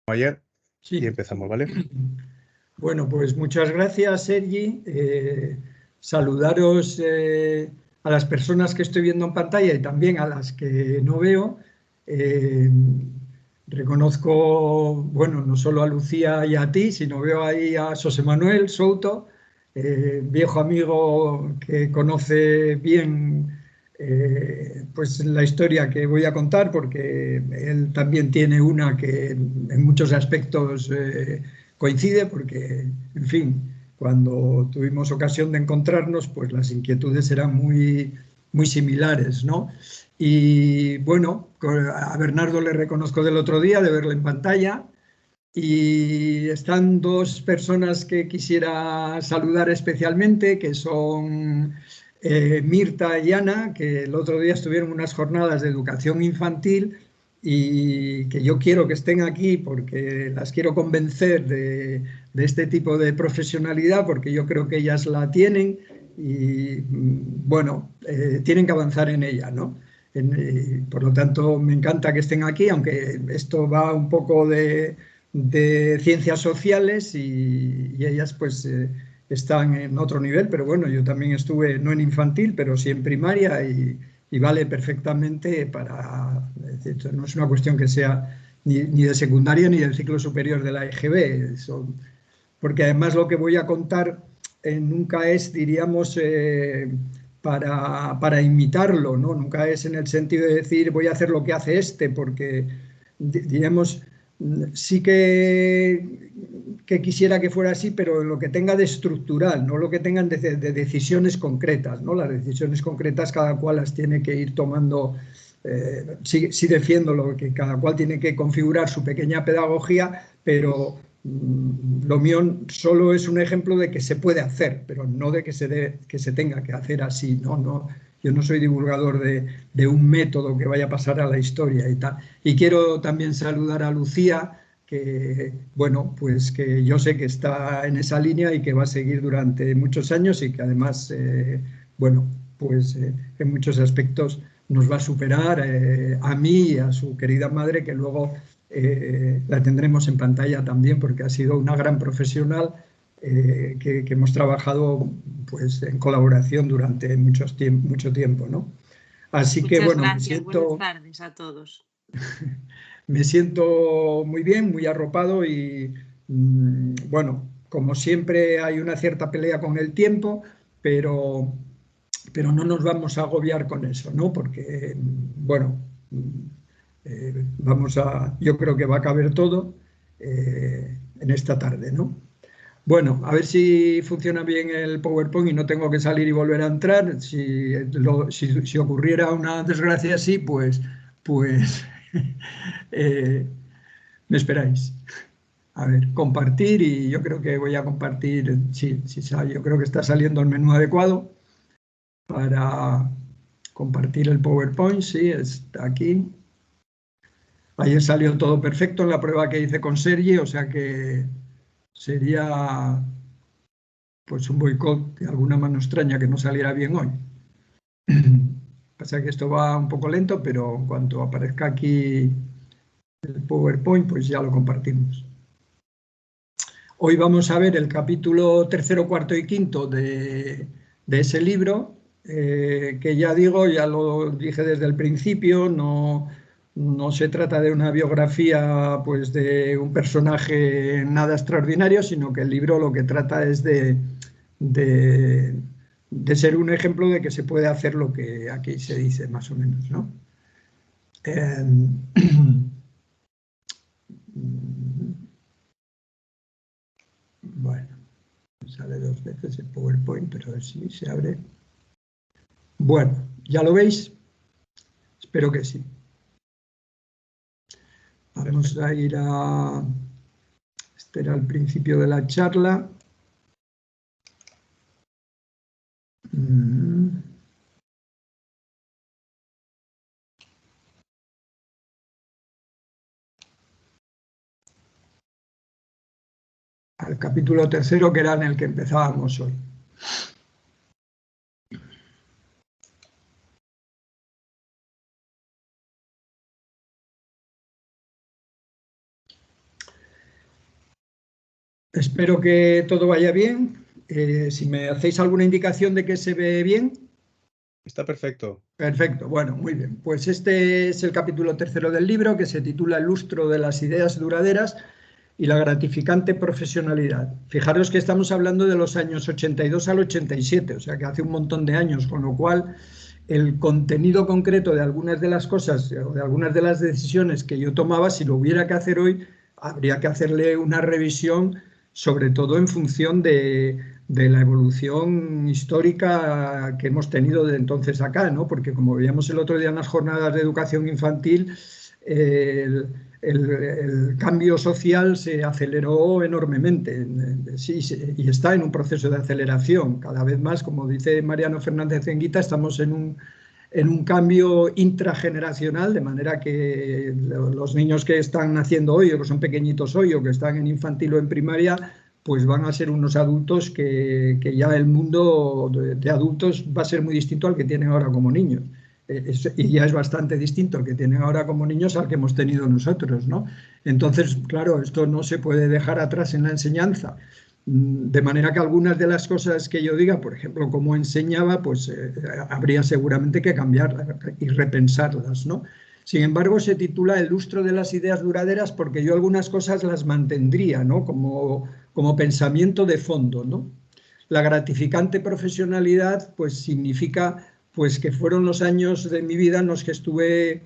Ayer y Sí. empezamos, ¿vale? Bueno, pues muchas gracias, Sergi. Saludaros a las personas que estoy viendo en pantalla y también a las que no veo. Eh, Reconozco, bueno, no solo a Lucía y a ti, sino veo ahí a José Manuel Souto, viejo amigo que conoce bien pues la historia que voy a contar, porque él también tiene una que en muchos aspectos coincide, porque, en fin, cuando tuvimos ocasión de encontrarnos, pues las inquietudes eran muy similares, ¿no? Y bueno, a Bernardo le reconozco del otro día, de verle en pantalla, y están dos personas que quisiera saludar especialmente, que son Mirta y Ana, que el otro día estuvieron en unas jornadas de educación infantil y que yo quiero que estén aquí porque las quiero convencer de este tipo de profesionalidad, porque yo creo que ellas la tienen y, bueno, tienen que avanzar en ella, ¿no? Por lo tanto, me encanta que estén aquí, aunque esto va un poco de ciencias sociales y ellas pues están en otro nivel, pero bueno, yo también estuve no en infantil, pero sí en primaria y vale perfectamente para, es decir, no es una cuestión que sea ni de secundaria ni del ciclo superior de la EGB, porque además lo que voy a contar nunca es, diríamos, para imitarlo, ¿no? Nunca es en el sentido de decir voy a hacer lo que hace este, porque, diríamos, sí que quisiera que fuera así, pero lo que tenga de estructural, no lo que tengan de decisiones concretas, ¿no? Las decisiones concretas cada cual las tiene que ir tomando. Sí defiendo lo que cada cual tiene que configurar su pequeña pedagogía, pero lo mío solo es un ejemplo de que se puede hacer, pero no de que se tenga que hacer así. No, yo no soy divulgador de un método que vaya a pasar a la historia y tal. Y quiero también saludar a Lucía, que, bueno, pues que yo sé que está en esa línea y que va a seguir durante muchos años y que además, bueno, pues en muchos aspectos nos va a superar a mí y a su querida madre, que luego la tendremos en pantalla también, porque ha sido una gran profesional que hemos trabajado pues en colaboración durante mucho tiempo, ¿no? Así que Muchas bueno, gracias. Buenas tardes a todos. me siento muy bien, muy arropado y bueno, como siempre hay una cierta pelea con el tiempo, pero, pero no nos vamos a agobiar con eso, ¿no? Porque, bueno, yo creo que va a caber todo en esta tarde, ¿no? Bueno, a ver si funciona bien el PowerPoint y no tengo que salir y volver a entrar. Si ocurriera una desgracia así, pues eh, me esperáis. A ver, compartir y yo creo que voy a compartir, sí, yo creo que está saliendo el menú adecuado para compartir el PowerPoint, sí, está aquí. Ayer salió todo perfecto en la prueba que hice con Sergi, o sea que sería pues un boicot de alguna mano extraña que no saliera bien hoy. Pasa que esto va un poco lento, pero en cuanto aparezca aquí el PowerPoint, pues ya lo compartimos. Hoy vamos a ver el capítulo tercero, cuarto y quinto de ese libro, que ya digo, ya lo dije desde el principio, no se trata de una biografía pues, de un personaje nada extraordinario, sino que el libro lo que trata es de, de ser un ejemplo de que se puede hacer lo que aquí se dice, más o menos, ¿no? Bueno, sale dos veces el PowerPoint, pero a ver si se abre. Bueno, ¿ya lo veis? Espero que sí. Vamos a ir a... Este era el principio de la charla. Al capítulo tercero, que era en el que empezábamos hoy. Espero que todo vaya bien. Si me hacéis alguna indicación de que se ve bien. Está perfecto. Perfecto, bueno, muy bien. Pues este es el capítulo 3 del libro, que se titula El lustro de las ideas duraderas y la gratificante profesionalidad. Fijaros que estamos hablando de los años 82 al 87, o sea que hace un montón de años, con lo cual el contenido concreto de algunas de las cosas o de algunas de las decisiones que yo tomaba, si lo hubiera que hacer hoy, habría que hacerle una revisión, sobre todo en función de la evolución histórica que hemos tenido de entonces acá, ¿no? Porque como veíamos el otro día en las jornadas de educación infantil, el cambio social se aceleró enormemente, sí, y está en un proceso de aceleración. Cada vez más, como dice Mariano Fernández Enguita, estamos en un cambio intrageneracional, de manera que los niños que están naciendo hoy, o que son pequeñitos hoy, o que están en infantil o en primaria, pues van a ser unos adultos que ya el mundo de adultos va a ser muy distinto al que tienen ahora como niños. Y ya es bastante distinto el que tienen ahora como niños al que hemos tenido nosotros, ¿no? Entonces, claro, esto no se puede dejar atrás en la enseñanza. De manera que algunas de las cosas que yo diga, por ejemplo, cómo enseñaba, pues habría seguramente que cambiarlas y repensarlas, ¿no? Sin embargo, se titula El lustro de las ideas duraderas porque yo algunas cosas las mantendría, ¿no? Como pensamiento de fondo, ¿no? La gratificante profesionalidad, pues significa pues que fueron los años de mi vida en los que estuve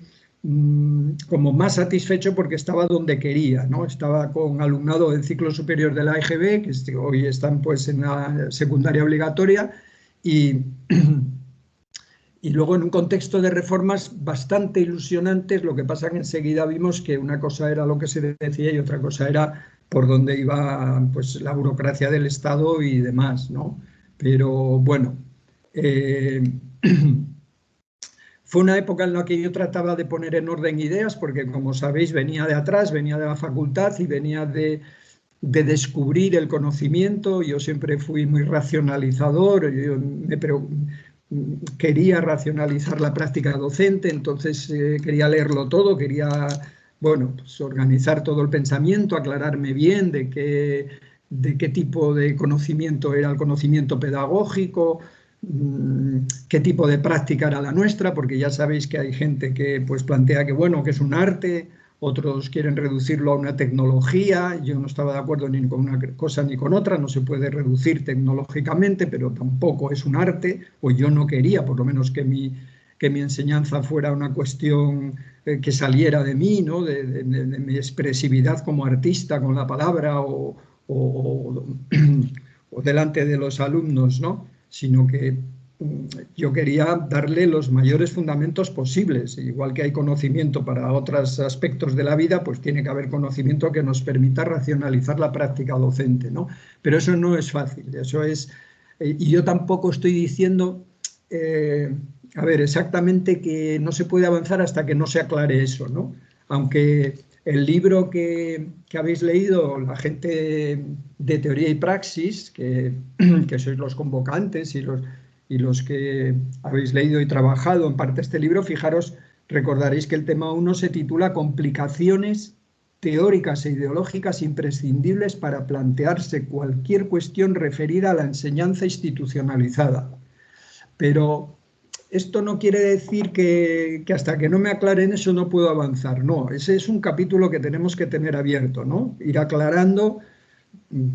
como más satisfecho porque estaba donde quería, ¿no? Estaba con alumnado del ciclo superior de la EGB, que hoy están pues en la secundaria obligatoria, y luego en un contexto de reformas bastante ilusionantes. Lo que pasa que enseguida vimos que una cosa era lo que se decía y otra cosa era por dónde iba pues la burocracia del Estado y demás, ¿no? Pero bueno, fue una época en la que yo trataba de poner en orden ideas, porque como sabéis venía de atrás, venía de la facultad y venía de descubrir el conocimiento. Yo siempre fui muy racionalizador, quería racionalizar la práctica docente, entonces quería leerlo todo, quería, bueno, pues organizar todo el pensamiento, aclararme bien de qué tipo de conocimiento era el conocimiento pedagógico, qué tipo de práctica era la nuestra, porque ya sabéis que hay gente que pues plantea que bueno, que es un arte, otros quieren reducirlo a una tecnología. Yo no estaba de acuerdo ni con una cosa ni con otra, no se puede reducir tecnológicamente, pero tampoco es un arte, o yo no quería, por lo menos que mi enseñanza fuera una cuestión que saliera de mí, ¿no? de mi expresividad como artista con la palabra o delante de los alumnos, ¿no? Sino que yo quería darle los mayores fundamentos posibles. Igual que hay conocimiento para otros aspectos de la vida, pues tiene que haber conocimiento que nos permita racionalizar la práctica docente, ¿no? Pero eso no es fácil, eso es... y yo tampoco estoy diciendo, a ver, exactamente que no se puede avanzar hasta que no se aclare eso, ¿no? Aunque el libro que habéis leído, la gente de Teoría y Praxis, que sois los convocantes y los que habéis leído y trabajado en parte este libro, fijaros, recordaréis que el tema 1 se titula Complicaciones teóricas e ideológicas imprescindibles para plantearse cualquier cuestión referida a la enseñanza institucionalizada. Pero esto no quiere decir que hasta que no me aclaren eso no puedo avanzar. No, ese es un capítulo que tenemos que tener abierto, ¿no? Ir aclarando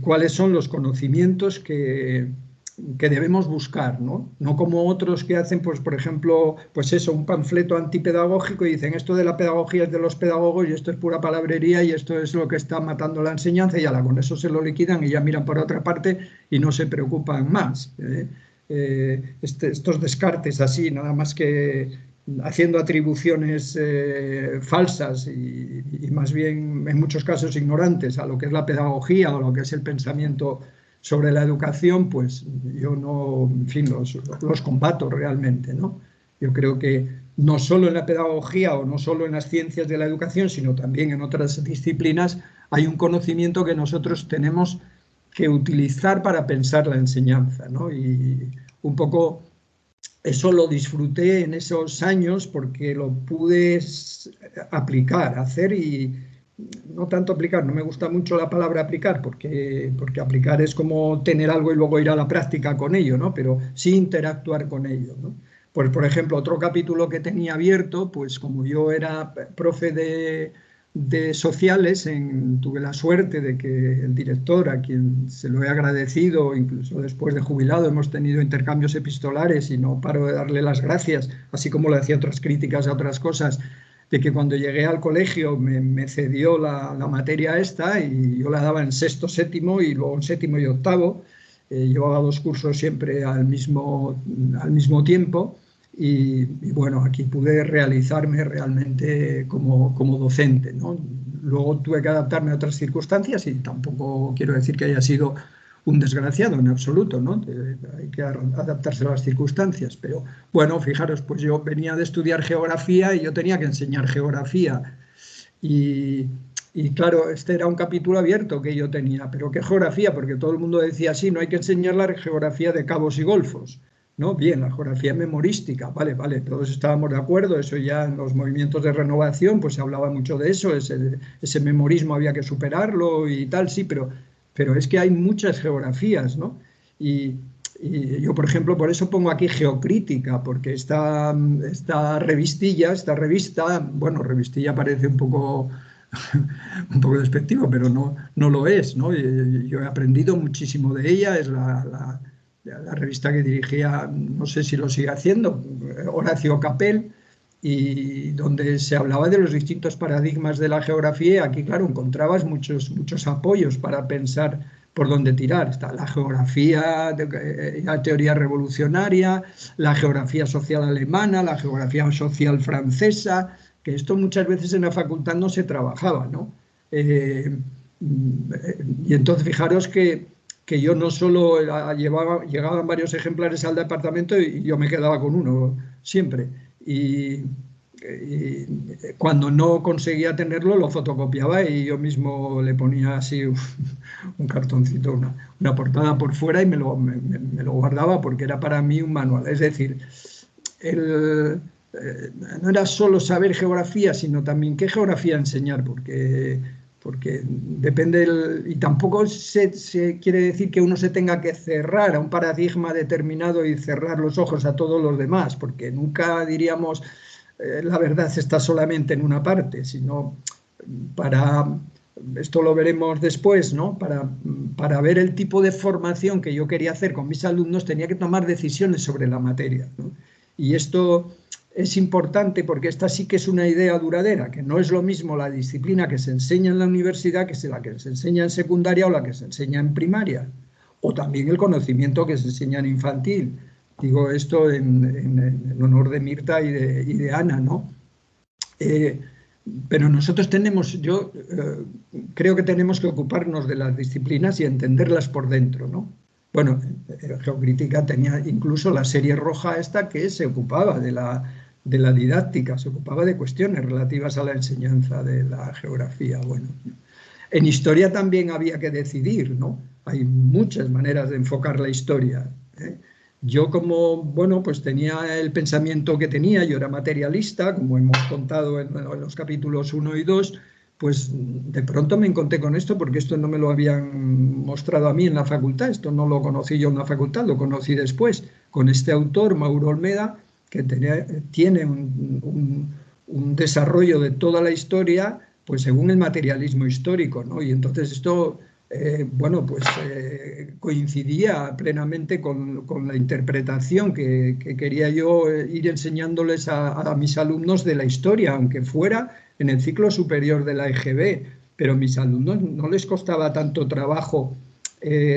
cuáles son los conocimientos que debemos buscar, ¿no? No como otros que hacen, pues, por ejemplo, pues eso, un panfleto antipedagógico y dicen esto de la pedagogía es de los pedagogos y esto es pura palabrería y esto es lo que está matando la enseñanza, y ya con eso se lo liquidan y ya miran por otra parte y no se preocupan más. Estos descartes así, nada más que haciendo atribuciones falsas y más bien en muchos casos ignorantes a lo que es la pedagogía o lo que es el pensamiento sobre la educación, pues yo no, en fin, los combato realmente, ¿no? Yo creo que no solo en la pedagogía o no solo en las ciencias de la educación, sino también en otras disciplinas, hay un conocimiento que nosotros tenemos que utilizar para pensar la enseñanza, ¿no? Y un poco eso lo disfruté en esos años porque lo pude aplicar, hacer y no tanto aplicar, no me gusta mucho la palabra aplicar, porque aplicar es como tener algo y luego ir a la práctica con ello, ¿no? Pero sí interactuar con ello, ¿no? Pues, por ejemplo, otro capítulo que tenía abierto, pues como yo era profe de sociales, tuve la suerte de que el director, a quien se lo he agradecido, incluso después de jubilado, hemos tenido intercambios epistolares y no paro de darle las gracias, así como le hacía otras críticas a otras cosas, de que cuando llegué al colegio me cedió la materia esta y yo la daba en sexto, séptimo y luego en séptimo y octavo. Llevaba 2 cursos siempre al mismo tiempo y bueno, aquí pude realizarme realmente como docente, ¿no? Luego tuve que adaptarme a otras circunstancias y tampoco quiero decir que haya sido un desgraciado en absoluto, ¿no? Hay que adaptarse a las circunstancias, pero bueno, fijaros, pues yo venía de estudiar geografía y yo tenía que enseñar geografía y claro, este era un capítulo abierto que yo tenía, pero ¿qué geografía? Porque todo el mundo decía, sí, no hay que enseñar la geografía de cabos y golfos, ¿no? Bien, la geografía memorística, vale, todos estábamos de acuerdo, eso ya en los movimientos de renovación pues se hablaba mucho de eso, ese memorismo había que superarlo y tal, sí, pero es que hay muchas geografías, ¿no? Y yo, por ejemplo, por eso pongo aquí geocrítica, porque esta revista, bueno, revistilla parece un poco despectivo, pero no lo es, ¿no? Yo he aprendido muchísimo de ella, es la revista que dirigía, no sé si lo sigue haciendo, Horacio Capel, y donde se hablaba de los distintos paradigmas de la geografía, y aquí, claro, encontrabas muchos apoyos para pensar por dónde tirar. Está la geografía, la teoría revolucionaria, la geografía social alemana, la geografía social francesa, que esto muchas veces en la facultad no se trabajaba, ¿no? Y entonces fijaros que yo no solo llegaban varios ejemplares al departamento y yo me quedaba con uno siempre. Y cuando no conseguía tenerlo lo fotocopiaba y yo mismo le ponía así un cartoncito, una portada por fuera y me lo guardaba porque era para mí un manual. Es decir, no era solo saber geografía, sino también qué geografía enseñar, porque depende y tampoco se quiere decir que uno se tenga que cerrar a un paradigma determinado y cerrar los ojos a todos los demás, porque nunca diríamos la verdad está solamente en una parte, sino esto lo veremos después, ¿no? Para ver el tipo de formación que yo quería hacer con mis alumnos tenía que tomar decisiones sobre la materia, ¿no? Y esto es importante porque esta sí que es una idea duradera, que no es lo mismo la disciplina que se enseña en la universidad que la que se enseña en secundaria o la que se enseña en primaria, o también el conocimiento que se enseña en infantil. Digo esto en honor de Mirta y de Ana, ¿no? Pero nosotros creo que tenemos que ocuparnos de las disciplinas y entenderlas por dentro, ¿no? Bueno, Geocrítica tenía incluso la serie roja esta que se ocupaba de la didáctica, se ocupaba de cuestiones relativas a la enseñanza de la geografía. Bueno, en historia también había que decidir, ¿no? Hay muchas maneras de enfocar la historia, ¿eh? Yo bueno, pues tenía el pensamiento que tenía, yo era materialista, como hemos contado en los capítulos 1 y 2, pues de pronto me encontré con esto porque esto no me lo habían mostrado a mí en la facultad, esto no lo conocí yo en la facultad, lo conocí después con este autor, Mauro Olmeda, que tiene un desarrollo de toda la historia pues según el materialismo histórico, ¿no? Y entonces esto, bueno, pues coincidía plenamente con la interpretación que quería yo ir enseñándoles a mis alumnos de la historia, aunque fuera en el ciclo superior de la EGB, pero a mis alumnos no les costaba tanto trabajo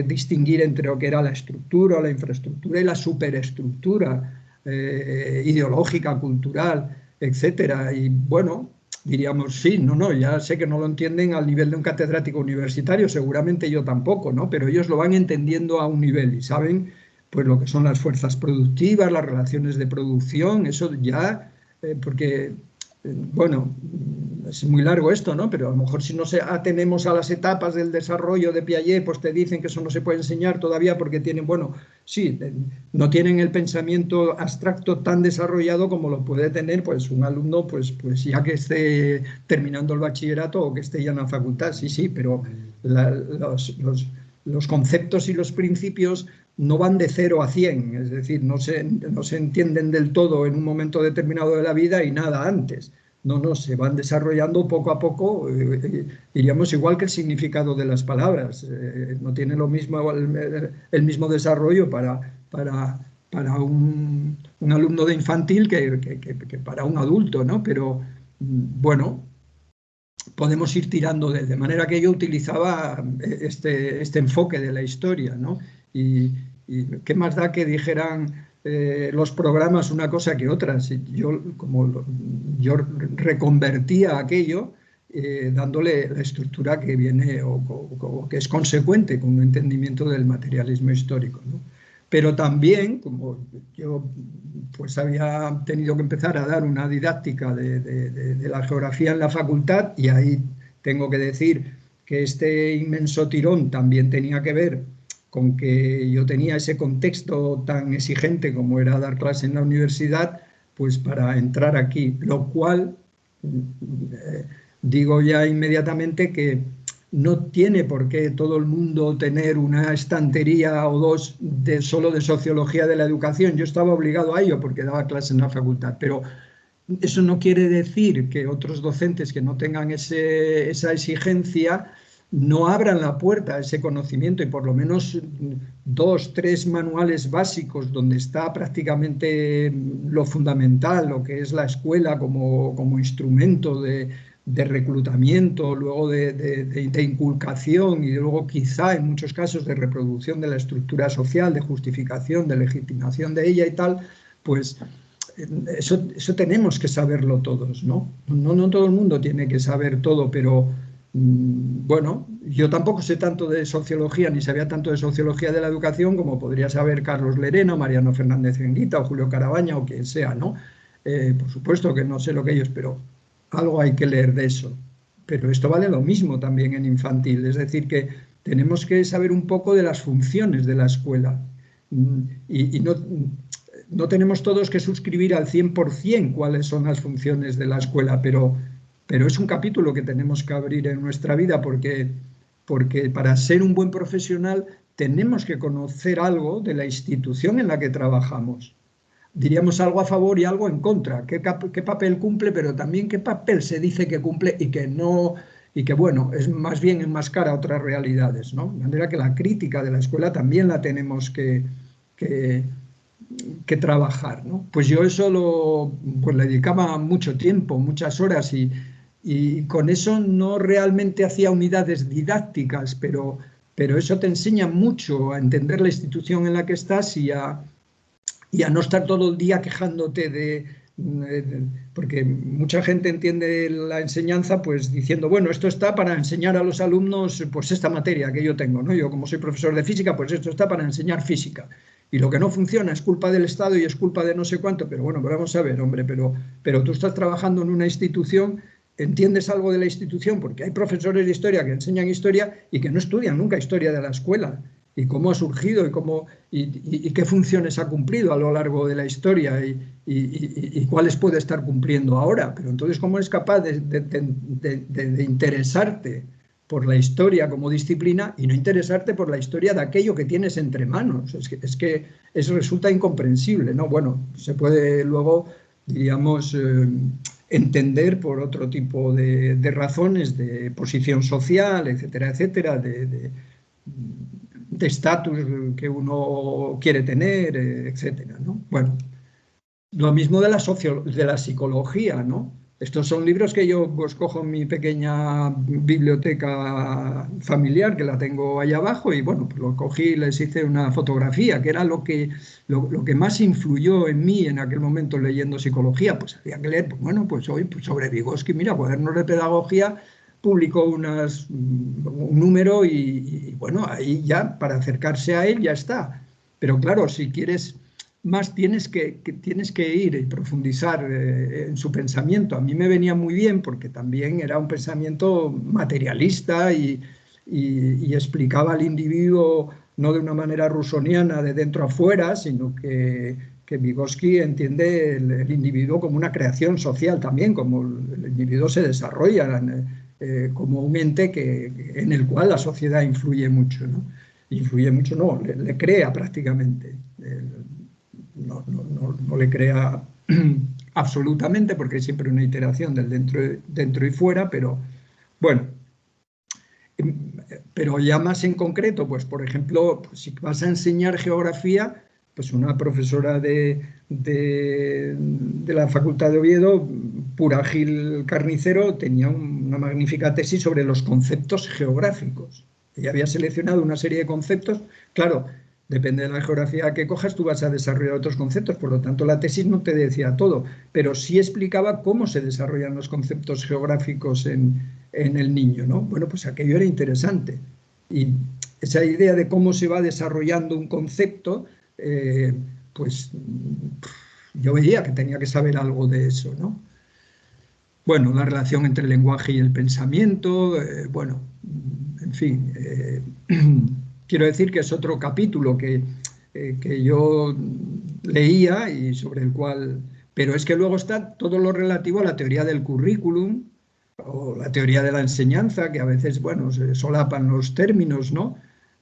distinguir entre lo que era la estructura, la infraestructura y la superestructura ideológica, cultural, etcétera. Y bueno, diríamos, sí, ya sé que no lo entienden al nivel de un catedrático universitario, seguramente yo tampoco, ¿no? Pero ellos lo van entendiendo a un nivel y saben pues lo que son las fuerzas productivas, las relaciones de producción, eso ya, porque, bueno, es muy largo esto, ¿no? Pero a lo mejor si no atenemos a las etapas del desarrollo de Piaget, pues te dicen que eso no se puede enseñar todavía porque tienen, bueno, sí, no tienen el pensamiento abstracto tan desarrollado como lo puede tener pues un alumno, pues ya que esté terminando el bachillerato o que esté ya en la facultad, sí, pero los conceptos y los principios no van de 0 a 100, es decir, no se entienden del todo en un momento determinado de la vida y nada antes. No, se van desarrollando poco a poco, diríamos igual que el significado de las palabras. No tiene lo mismo, el mismo desarrollo para un alumno de infantil que para un adulto, ¿no? Pero, bueno, podemos ir tirando de manera que yo utilizaba este enfoque de la historia, ¿no? Y qué más da que dijeran los programas una cosa que otra. Si yo reconvertía aquello dándole la estructura que viene o que es consecuente con un entendimiento del materialismo histórico, ¿no? Pero también, como yo pues había tenido que empezar a dar una didáctica de la geografía en la facultad, y ahí tengo que decir que este inmenso tirón también tenía que ver con que yo tenía ese contexto tan exigente como era dar clase en la universidad, pues para entrar aquí, lo cual digo ya inmediatamente que no tiene por qué todo el mundo tener una estantería o dos solo de sociología de la educación. Yo estaba obligado a ello porque daba clase en la facultad, pero eso no quiere decir que otros docentes que no tengan esa exigencia no abran la puerta a ese conocimiento, y por lo menos 2, 3 manuales básicos donde está prácticamente lo fundamental, lo que es la escuela como instrumento de reclutamiento, luego de inculcación y luego quizá en muchos casos de reproducción de la estructura social, de justificación, de legitimación de ella y tal, pues eso tenemos que saberlo todos, ¿no? No todo el mundo tiene que saber todo, pero bueno, yo tampoco sé tanto de sociología, ni sabía tanto de sociología de la educación como podría saber Carlos Lerena, Mariano Fernández Enguita o Julio Carabaña o quien sea, ¿no? Por supuesto que no sé lo que ellos, pero algo hay que leer de eso. Pero esto vale lo mismo también en infantil, es decir, que tenemos que saber un poco de las funciones de la escuela y no tenemos todos que suscribir al 100% cuáles son las funciones de la escuela, pero es un capítulo que tenemos que abrir en nuestra vida porque para ser un buen profesional tenemos que conocer algo de la institución en la que trabajamos. Diríamos algo a favor y algo en contra. ¿Qué papel cumple, pero también qué papel se dice que cumple y que no, y que, bueno, es más bien enmascara otras realidades, ¿no? De manera que la crítica de la escuela también la tenemos que trabajar, ¿no? Pues yo eso pues le dedicaba mucho tiempo, muchas horas, y con eso no realmente hacía unidades didácticas, pero eso te enseña mucho a entender la institución en la que estás y a no estar todo el día quejándote porque mucha gente entiende la enseñanza pues diciendo, bueno, esto está para enseñar a los alumnos pues esta materia que yo tengo, ¿no? Yo como soy profesor de física, pues esto está para enseñar física. Y lo que no funciona es culpa del Estado y es culpa de no sé cuánto, pero bueno, vamos a ver, hombre, pero tú estás trabajando en una institución, entiendes algo de la institución, porque hay profesores de historia que enseñan historia y que no estudian nunca historia de la escuela, y cómo ha surgido y qué funciones ha cumplido a lo largo de la historia y cuáles puede estar cumpliendo ahora. Pero entonces, ¿cómo eres capaz de interesarte por la historia como disciplina y no interesarte por la historia de aquello que tienes entre manos? Es que eso resulta incomprensible, ¿no? Bueno, se puede luego, diríamos, entender por otro tipo de razones, de posición social, etcétera, etcétera, de estatus que uno quiere tener, etcétera, ¿no? Bueno, lo mismo de la psicología, ¿no? Estos son libros que yo pues cojo en mi pequeña biblioteca familiar, que la tengo ahí abajo, y bueno, pues lo cogí y les hice una fotografía, que era lo que más influyó en mí en aquel momento leyendo psicología. Pues había que leer, pues bueno, pues hoy pues sobre Vygotsky, mira, Cuadernos de Pedagogía, publicó un número y bueno, ahí ya para acercarse a él ya está. Pero claro, si quieres más tienes que ir y profundizar en su pensamiento. A mí me venía muy bien porque también era un pensamiento materialista y explicaba al individuo no de una manera rusoniana de dentro a fuera, sino que Vygotsky entiende el individuo como una creación social también, como el individuo se desarrolla como un ente en el cual la sociedad influye mucho, ¿no? Influye mucho, no, le crea prácticamente. No le crea absolutamente, porque hay siempre una iteración del dentro y fuera, pero bueno. Pero ya más en concreto, pues por ejemplo, pues, si vas a enseñar geografía, pues una profesora de la Facultad de Oviedo, Pura Gil Carnicero, tenía una magnífica tesis sobre los conceptos geográficos. Ella había seleccionado una serie de conceptos, claro, depende de la geografía que cojas, tú vas a desarrollar otros conceptos, por lo tanto la tesis no te decía todo, pero sí explicaba cómo se desarrollan los conceptos geográficos en el niño, ¿no? Bueno, pues aquello era interesante. Y esa idea de cómo se va desarrollando un concepto, pues yo veía que tenía que saber algo de eso, ¿no? Bueno, la relación entre el lenguaje y el pensamiento, bueno, en fin, quiero decir que es otro capítulo que yo leía y sobre el cual... Pero es que luego está todo lo relativo a la teoría del currículum o la teoría de la enseñanza, que a veces, bueno, se solapan los términos, ¿no?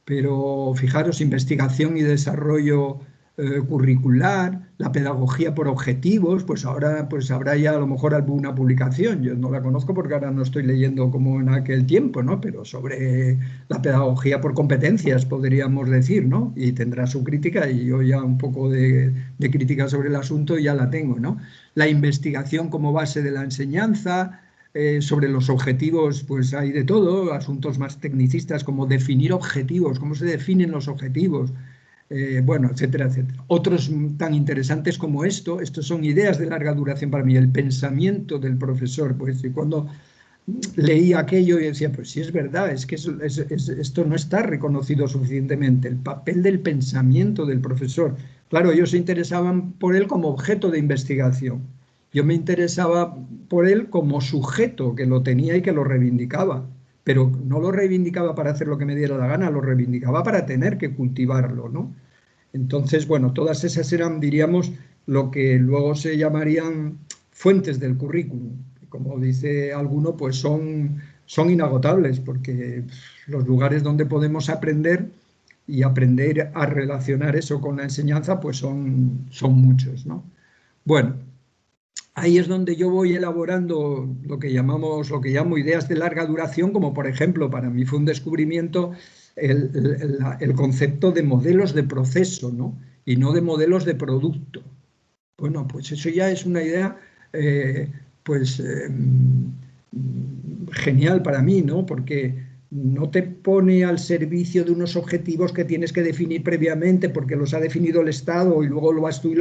Pero fijaros, investigación y desarrollo curricular, la pedagogía por objetivos, pues ahora pues habrá ya a lo mejor alguna publicación, yo no la conozco porque ahora no estoy leyendo como en aquel tiempo, ¿no? Pero sobre la pedagogía por competencias podríamos decir, ¿no? Y tendrá su crítica y yo ya un poco de crítica sobre el asunto ya la tengo, ¿no? La investigación como base de la enseñanza, sobre los objetivos, pues hay de todo, asuntos más tecnicistas como definir objetivos, cómo se definen los objetivos, bueno, etcétera, etcétera. Otros tan interesantes como estos son ideas de larga duración para mí, el pensamiento del profesor, pues y cuando leía aquello y decía, pues sí es verdad, es que esto no está reconocido suficientemente, el papel del pensamiento del profesor. Claro, ellos se interesaban por él como objeto de investigación. Yo me interesaba por él como sujeto que lo tenía y que lo reivindicaba, pero no lo reivindicaba para hacer lo que me diera la gana, lo reivindicaba para tener que cultivarlo, ¿no? Entonces, bueno, todas esas eran, diríamos, lo que luego se llamarían fuentes del currículum. Como dice alguno, pues son inagotables, porque los lugares donde podemos aprender y aprender a relacionar eso con la enseñanza, pues son muchos, ¿no? Bueno, ahí es donde yo voy elaborando lo que llamo ideas de larga duración, como por ejemplo, para mí fue un descubrimiento el concepto de modelos de proceso, ¿no? Y no de modelos de producto. Bueno, pues eso ya es una idea genial para mí, ¿no? Porque no te pone al servicio de unos objetivos que tienes que definir previamente porque los ha definido el Estado y luego lo vas tú y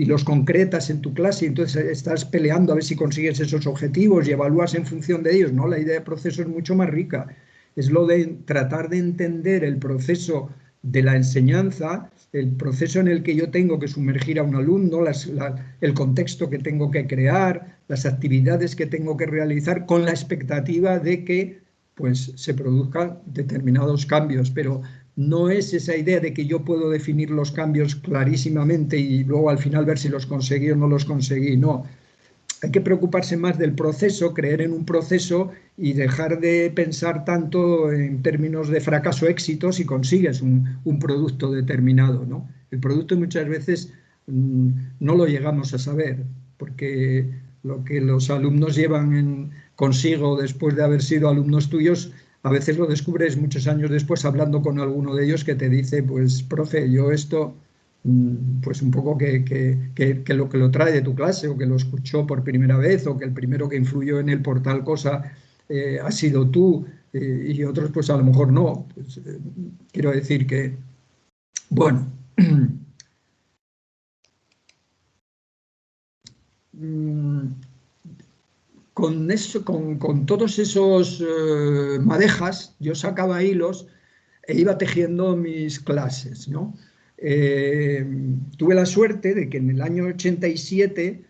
los concretas en tu clase y entonces estás peleando a ver si consigues esos objetivos y evalúas en función de ellos, ¿no? La idea de proceso es mucho más rica. Es lo de tratar de entender el proceso de la enseñanza, el proceso en el que yo tengo que sumergir a un alumno, el contexto que tengo que crear, las actividades que tengo que realizar con la expectativa de que pues, se produzcan determinados cambios, pero no es esa idea de que yo puedo definir los cambios clarísimamente y luego al final ver si los conseguí o no los conseguí, no. Hay que preocuparse más del proceso, creer en un proceso y dejar de pensar tanto en términos de fracaso-éxito si consigues un producto determinado, ¿no? El producto muchas veces no lo llegamos a saber, porque lo que los alumnos llevan consigo después de haber sido alumnos tuyos, a veces lo descubres muchos años después hablando con alguno de ellos que te dice, pues, profe, yo esto... pues un poco que lo trae de tu clase o que lo escuchó por primera vez o que el primero que influyó en él por tal cosa ha sido tú y otros pues a lo mejor no. Pues, quiero decir que, bueno, con todos esos madejas yo sacaba hilos e iba tejiendo mis clases, ¿no? tuve la suerte de que en el año 87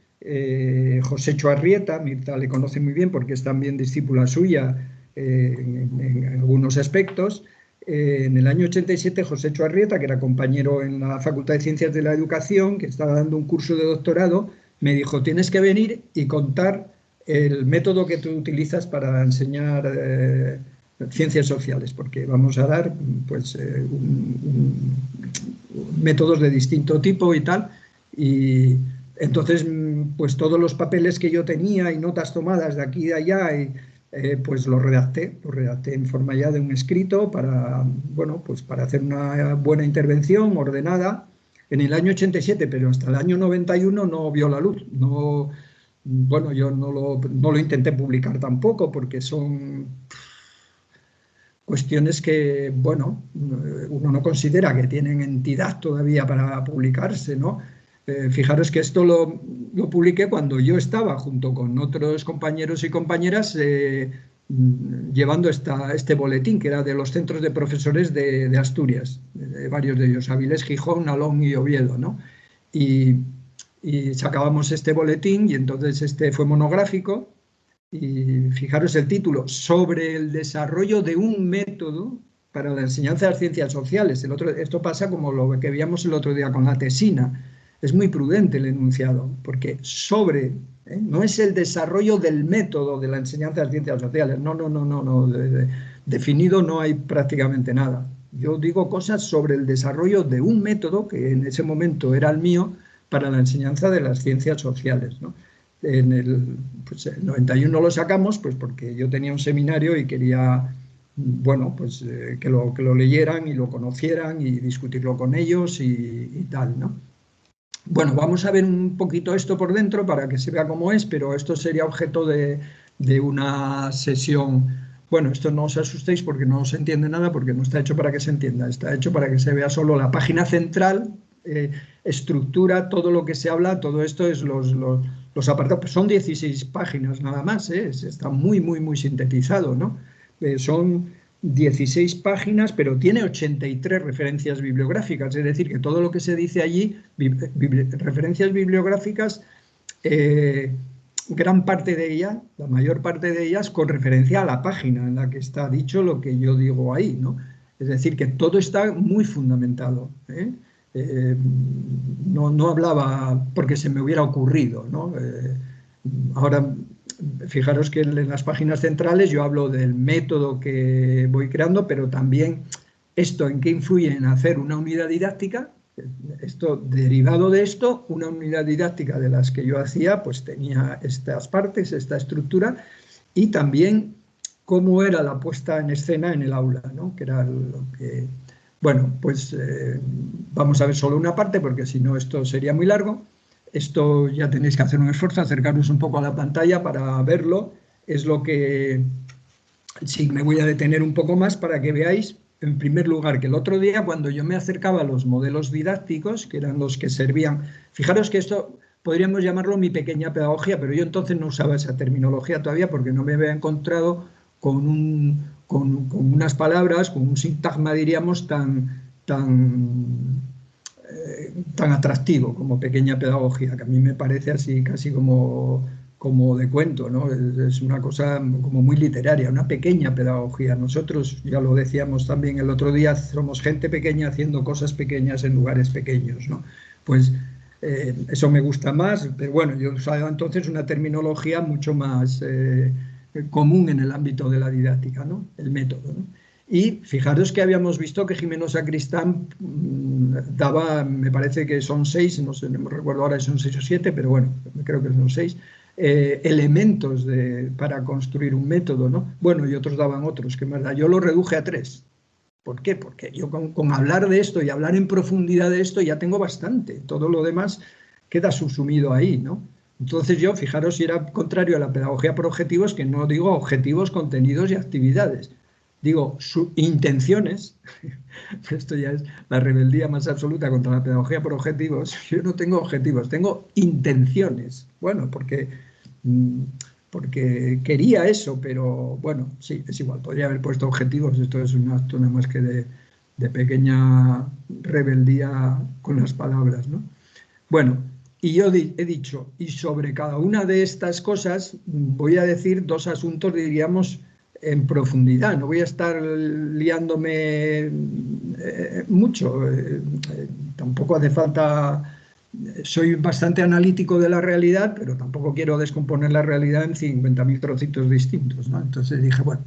Josecho Arrieta, Mirta le conoce muy bien porque es también discípula suya en algunos aspectos. En el año 87 Josecho Arrieta, que era compañero en la Facultad de Ciencias de la Educación, que estaba dando un curso de doctorado, me dijo: tienes que venir y contar el método que tú utilizas para enseñar ciencias sociales, porque vamos a dar pues, métodos de distinto tipo y tal. Y entonces, pues todos los papeles que yo tenía y notas tomadas de aquí y de allá, pues los redacté en forma ya de un escrito para, bueno, pues para hacer una buena intervención ordenada en el año 87, pero hasta el año 91 no vio la luz. No, bueno, yo no lo intenté publicar tampoco porque son cuestiones que, bueno, uno no considera que tienen entidad todavía para publicarse, ¿no? Fijaros que esto lo publiqué cuando yo estaba junto con otros compañeros y compañeras llevando este boletín, que era de los centros de profesores de Asturias, de varios de ellos, Avilés, Gijón, Alón y Oviedo, ¿no? Y sacábamos este boletín y entonces este fue monográfico. Y fijaros el título: sobre el desarrollo de un método para la enseñanza de las ciencias sociales. Esto pasa como lo que veíamos el otro día con la tesina. Es muy prudente el enunciado, porque sobre, no es el desarrollo del método de la enseñanza de las ciencias sociales. No. Definido no hay prácticamente nada. Yo digo cosas sobre el desarrollo de un método que en ese momento era el mío para la enseñanza de las ciencias sociales, ¿no? En el 91 lo sacamos, pues porque yo tenía un seminario y quería, bueno, pues que lo leyeran y lo conocieran y discutirlo con ellos y tal, ¿no? Bueno, vamos a ver un poquito esto por dentro para que se vea cómo es, pero esto sería objeto de una sesión. Bueno, esto no os asustéis porque no se entiende nada, porque no está hecho para que se entienda, está hecho para que se vea solo la página central, estructura, todo lo que se habla, todo esto es los apartados. Son 16 páginas nada más, está muy sintetizado, ¿no? Son 16 páginas, pero tiene 83 referencias bibliográficas, es decir, que todo lo que se dice allí, referencias bibliográficas, gran parte de ellas, la mayor parte de ellas, con referencia a la página en la que está dicho lo que yo digo ahí, ¿no? Es decir, que todo está muy fundamentado, ¿eh? No hablaba porque se me hubiera ocurrido, ¿no? Ahora, fijaros que en las páginas centrales yo hablo del método que voy creando, pero también esto en qué influye en hacer una unidad didáctica. Esto, derivado de esto, una unidad didáctica de las que yo hacía, pues tenía estas partes, esta estructura, y también cómo era la puesta en escena en el aula, ¿no? Que era lo que... Bueno, pues vamos a ver solo una parte, porque si no esto sería muy largo. Esto ya tenéis que hacer un esfuerzo, acercaros un poco a la pantalla para verlo. Es lo que... Sí, me voy a detener un poco más para que veáis, en primer lugar, que el otro día cuando yo me acercaba a los modelos didácticos, que eran los que servían... Fijaros que esto podríamos llamarlo mi pequeña pedagogía, pero yo entonces no usaba esa terminología todavía porque no me había encontrado con unas palabras, con un sintagma, diríamos, tan atractivo como pequeña pedagogía, que a mí me parece así casi como de cuento, ¿no? Es una cosa como muy literaria, una pequeña pedagogía. Nosotros, ya lo decíamos también el otro día, somos gente pequeña haciendo cosas pequeñas en lugares pequeños, ¿no? Pues eso me gusta más, pero bueno, yo usaba entonces una terminología mucho más común en el ámbito de la didáctica, ¿no? El método, ¿no? Y fijaros que habíamos visto que Jimeno Sacristán daba, me parece que son 6, no sé, no me recuerdo ahora si son 6 o 7, pero bueno, creo que son 6, elementos para construir un método, ¿no? Bueno, y otros daban otros, que más da. Yo lo reduje a 3. ¿Por qué? Porque yo con hablar de esto y hablar en profundidad de esto ya tengo bastante. Todo lo demás queda subsumido ahí, ¿no? Entonces yo, fijaros, si era contrario a la pedagogía por objetivos, que no digo objetivos, contenidos y actividades. Digo, intenciones. Esto ya es la rebeldía más absoluta contra la pedagogía por objetivos. Yo no tengo objetivos, tengo intenciones. Bueno, porque quería eso, pero bueno, sí, es igual. Podría haber puesto objetivos. Esto es un acto nada más que de pequeña rebeldía con las palabras, ¿no? Bueno, y yo he dicho, y sobre cada una de estas cosas voy a decir dos asuntos, diríamos, en profundidad. No voy a estar liándome mucho. Tampoco hace falta... Soy bastante analítico de la realidad, pero tampoco quiero descomponer la realidad en 50.000 trocitos distintos, ¿no? Entonces dije, bueno,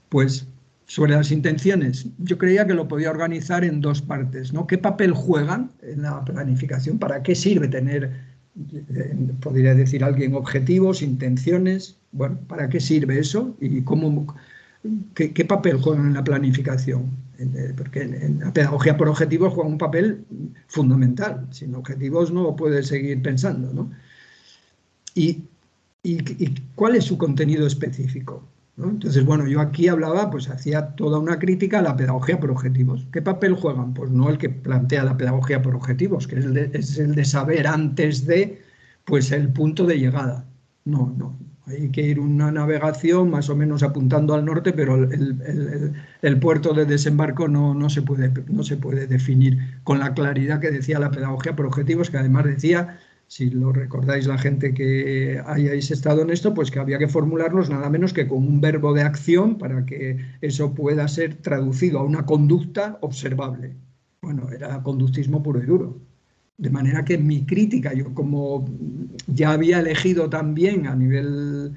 pues sobre las intenciones, yo creía que lo podía organizar en dos partes, ¿no? ¿Qué papel juegan en la planificación? ¿Para qué sirve tener, podría decir alguien, objetivos, intenciones? Bueno, ¿para qué sirve eso? ¿Y qué papel juegan en la planificación? Porque en la pedagogía por objetivos juega un papel fundamental. Sin objetivos no puedes seguir pensando, ¿no? ¿Y cuál es su contenido específico? ¿No? Entonces, bueno, yo aquí hablaba, pues hacía toda una crítica a la pedagogía por objetivos. ¿Qué papel juegan? Pues no el que plantea la pedagogía por objetivos, que es el de saber antes de, pues el punto de llegada. No, no. Hay que ir una navegación más o menos apuntando al norte, pero el puerto de desembarco no se puede definir con la claridad que decía la pedagogía por objetivos, que además decía, si lo recordáis la gente que hayáis estado en esto, pues que había que formularlos nada menos que con un verbo de acción para que eso pueda ser traducido a una conducta observable. Bueno, era conductismo puro y duro. De manera que mi crítica, yo como ya había elegido también a nivel,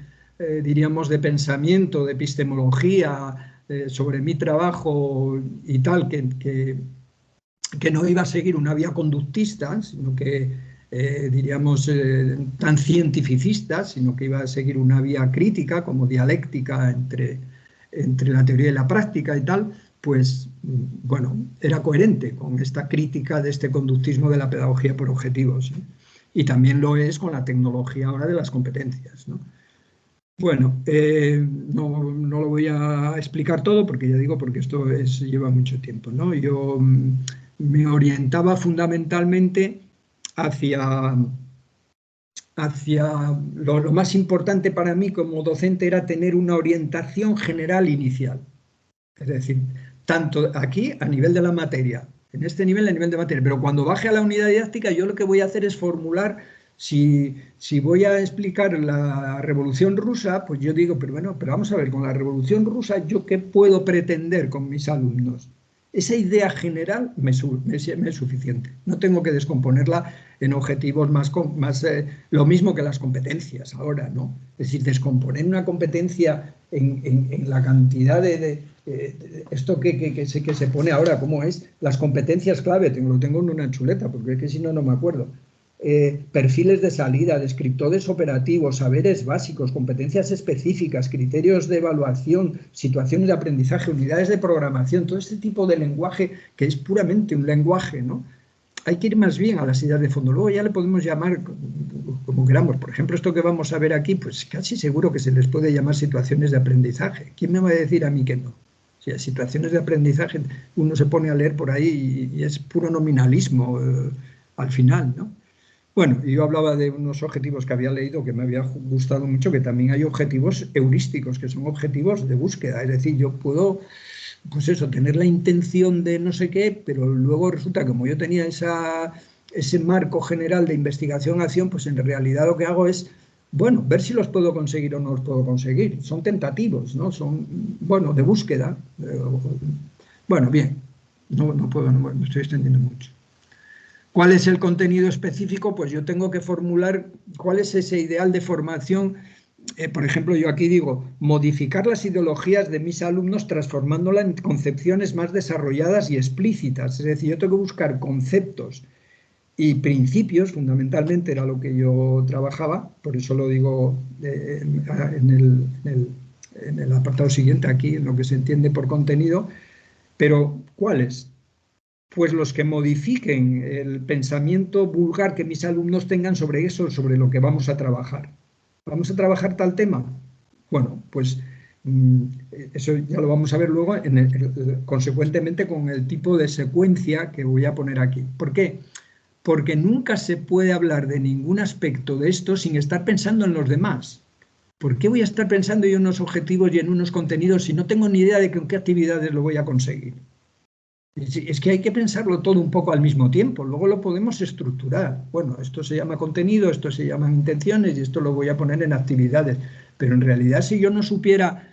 diríamos, de pensamiento, de epistemología, sobre mi trabajo y tal, que no iba a seguir una vía conductista, sino que, diríamos, tan cientificista, sino que iba a seguir una vía crítica, como dialéctica entre la teoría y la práctica y tal, pues, bueno, era coherente con esta crítica de este conductismo de la pedagogía por objetivos, ¿eh? Y también lo es con la tecnología ahora de las competencias, ¿no? Bueno, no lo voy a explicar todo porque ya digo, porque esto lleva mucho tiempo, ¿no? Yo me orientaba fundamentalmente hacia lo más importante para mí como docente era tener una orientación general inicial. Es decir, tanto aquí a nivel de la materia, en este nivel a nivel de materia, pero cuando baje a la unidad didáctica yo lo que voy a hacer es formular, si voy a explicar la Revolución Rusa, pues yo digo, pero bueno, pero vamos a ver, con la Revolución Rusa, ¿yo qué puedo pretender con mis alumnos? Esa idea general me es suficiente. No tengo que descomponerla en objetivos más lo mismo que las competencias ahora, ¿no? Es decir, descomponer una competencia en la cantidad de esto que se pone ahora, ¿cómo es? Las competencias clave, lo tengo en una chuleta, porque es que si no, no me acuerdo. Perfiles de salida, descriptores operativos, saberes básicos, competencias específicas, criterios de evaluación, situaciones de aprendizaje, unidades de programación, todo este tipo de lenguaje que es puramente un lenguaje, ¿no? Hay que ir más bien a las ideas de fondo. Luego ya le podemos llamar como queramos. Por ejemplo, esto que vamos a ver aquí, pues casi seguro que se les puede llamar situaciones de aprendizaje. ¿Quién me va a decir a mí que no? O sea, situaciones de aprendizaje, uno se pone a leer por ahí y es puro nominalismo al final, ¿no? Bueno, yo hablaba de unos objetivos que había leído que me había gustado mucho, que también hay objetivos heurísticos, que son objetivos de búsqueda. Es decir, yo puedo, pues eso, tener la intención de no sé qué, pero luego resulta que como yo tenía ese marco general de investigación-acción, pues en realidad lo que hago es, bueno, ver si los puedo conseguir o no los puedo conseguir. Son tentativos, ¿no? Son, bueno, de búsqueda. Bueno, bien, no me estoy extendiendo mucho. ¿Cuál es el contenido específico? Pues yo tengo que formular cuál es ese ideal de formación. Por ejemplo, yo aquí digo, modificar las ideologías de mis alumnos transformándolas en concepciones más desarrolladas y explícitas. Es decir, yo tengo que buscar conceptos y principios, fundamentalmente era lo que yo trabajaba, por eso lo digo en el apartado siguiente, aquí, en lo que se entiende por contenido, pero ¿cuáles? Pues los que modifiquen el pensamiento vulgar que mis alumnos tengan sobre eso, sobre lo que vamos a trabajar. ¿Vamos a trabajar tal tema? Bueno, pues eso ya lo vamos a ver luego, consecuentemente con el tipo de secuencia que voy a poner aquí. ¿Por qué? Porque nunca se puede hablar de ningún aspecto de esto sin estar pensando en los demás. ¿Por qué voy a estar pensando yo en unos objetivos y en unos contenidos si no tengo ni idea de con qué actividades lo voy a conseguir? Es que hay que pensarlo todo un poco al mismo tiempo, luego lo podemos estructurar. Bueno, esto se llama contenido, esto se llaman intenciones y esto lo voy a poner en actividades. Pero en realidad, si yo no supiera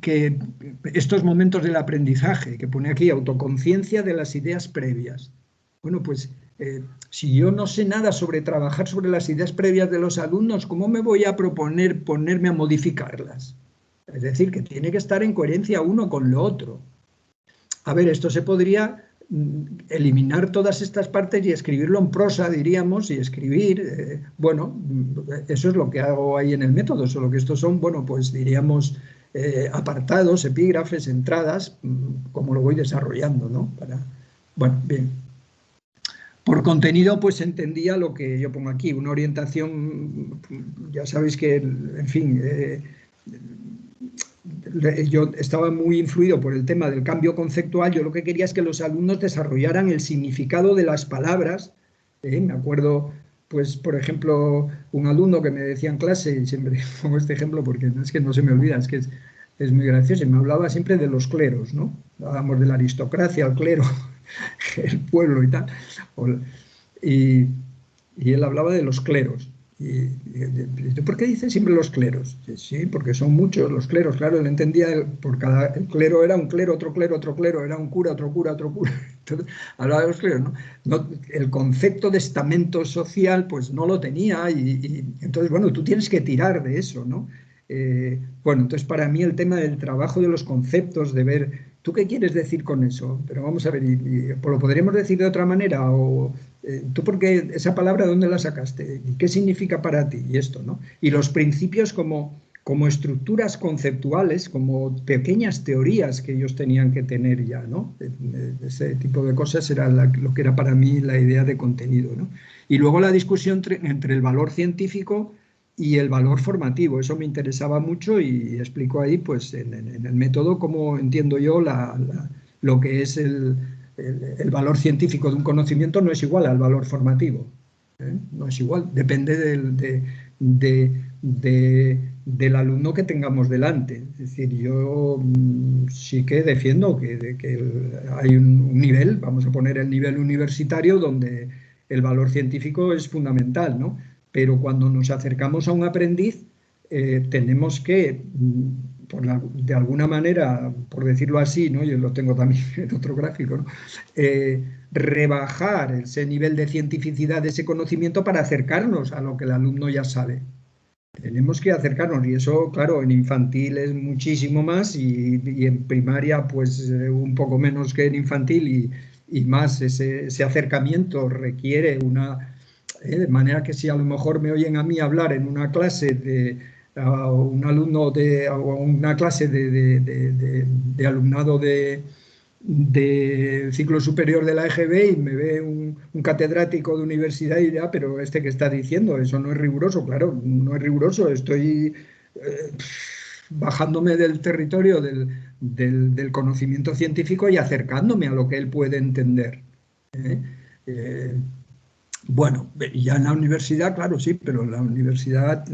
que estos momentos del aprendizaje, que pone aquí autoconciencia de las ideas previas, bueno, pues si yo no sé nada sobre trabajar sobre las ideas previas de los alumnos, ¿cómo me voy a proponer ponerme a modificarlas? Es decir, que tiene que estar en coherencia uno con lo otro. A ver, esto se podría eliminar todas estas partes y escribirlo en prosa, diríamos, y escribir, bueno, eso es lo que hago ahí en el método, solo que estos son, bueno, pues diríamos apartados, epígrafes, entradas, como lo voy desarrollando, ¿no? Bueno, bien. Por contenido, pues entendía lo que yo pongo aquí, una orientación, ya sabéis que, en fin, yo estaba muy influido por el tema del cambio conceptual. Yo lo que quería es que los alumnos desarrollaran el significado de las palabras. Me acuerdo, pues, por ejemplo, un alumno que me decía en clase, y siempre pongo este ejemplo porque es que no se me olvida, es que es muy gracioso, y me hablaba siempre de los cleros, ¿no? Hablábamos de la aristocracia, el clero, el pueblo y tal. Y, y él hablaba de los cleros. ¿Por qué dice siempre los cleros? Sí, porque son muchos los cleros. Claro, él entendía, por cada el clero era un clero, otro clero, era un cura, otro cura, otro cura. Entonces, hablaba de los cleros, ¿no? El concepto de estamento social, pues no lo tenía, y entonces, bueno, tú tienes que tirar de eso, ¿no? Bueno, entonces para mí el tema del trabajo de los conceptos, de ver, ¿tú qué quieres decir con eso? Pero vamos a ver, ¿lo podríamos decir de otra manera? O ¿tú por qué esa palabra dónde la sacaste? ¿Y qué significa para ti? Y esto, ¿no? Y los principios como estructuras conceptuales, como pequeñas teorías que ellos tenían que tener ya, ¿no? Ese tipo de cosas era lo que era para mí la idea de contenido, ¿no? Y luego la discusión entre el valor científico y el valor formativo, eso me interesaba mucho, y explico ahí, pues, en el método, cómo entiendo yo lo que es el valor científico de un conocimiento. No es igual al valor formativo, no es igual, depende del alumno que tengamos delante. Es decir, yo sí que defiendo que hay un nivel, vamos a poner el nivel universitario, donde el valor científico es fundamental, ¿no? Pero cuando nos acercamos a un aprendiz, tenemos que, de alguna manera, por decirlo así, ¿no? Yo lo tengo también en otro gráfico, ¿no? Rebajar ese nivel de cientificidad de ese conocimiento para acercarnos a lo que el alumno ya sabe. Tenemos que acercarnos, y eso, claro, en infantil es muchísimo más, y en primaria pues un poco menos que en infantil, y más ese acercamiento requiere de manera que si a lo mejor me oyen a mí hablar en una clase a un alumno o una clase de alumnado de ciclo superior de la EGB, y me ve un catedrático de universidad y dirá, pero ¿este qué está diciendo? Eso no es riguroso. Claro, no es riguroso, estoy bajándome del territorio del conocimiento científico y acercándome a lo que él puede entender. Bueno, ya en la universidad, claro, sí, pero en la universidad,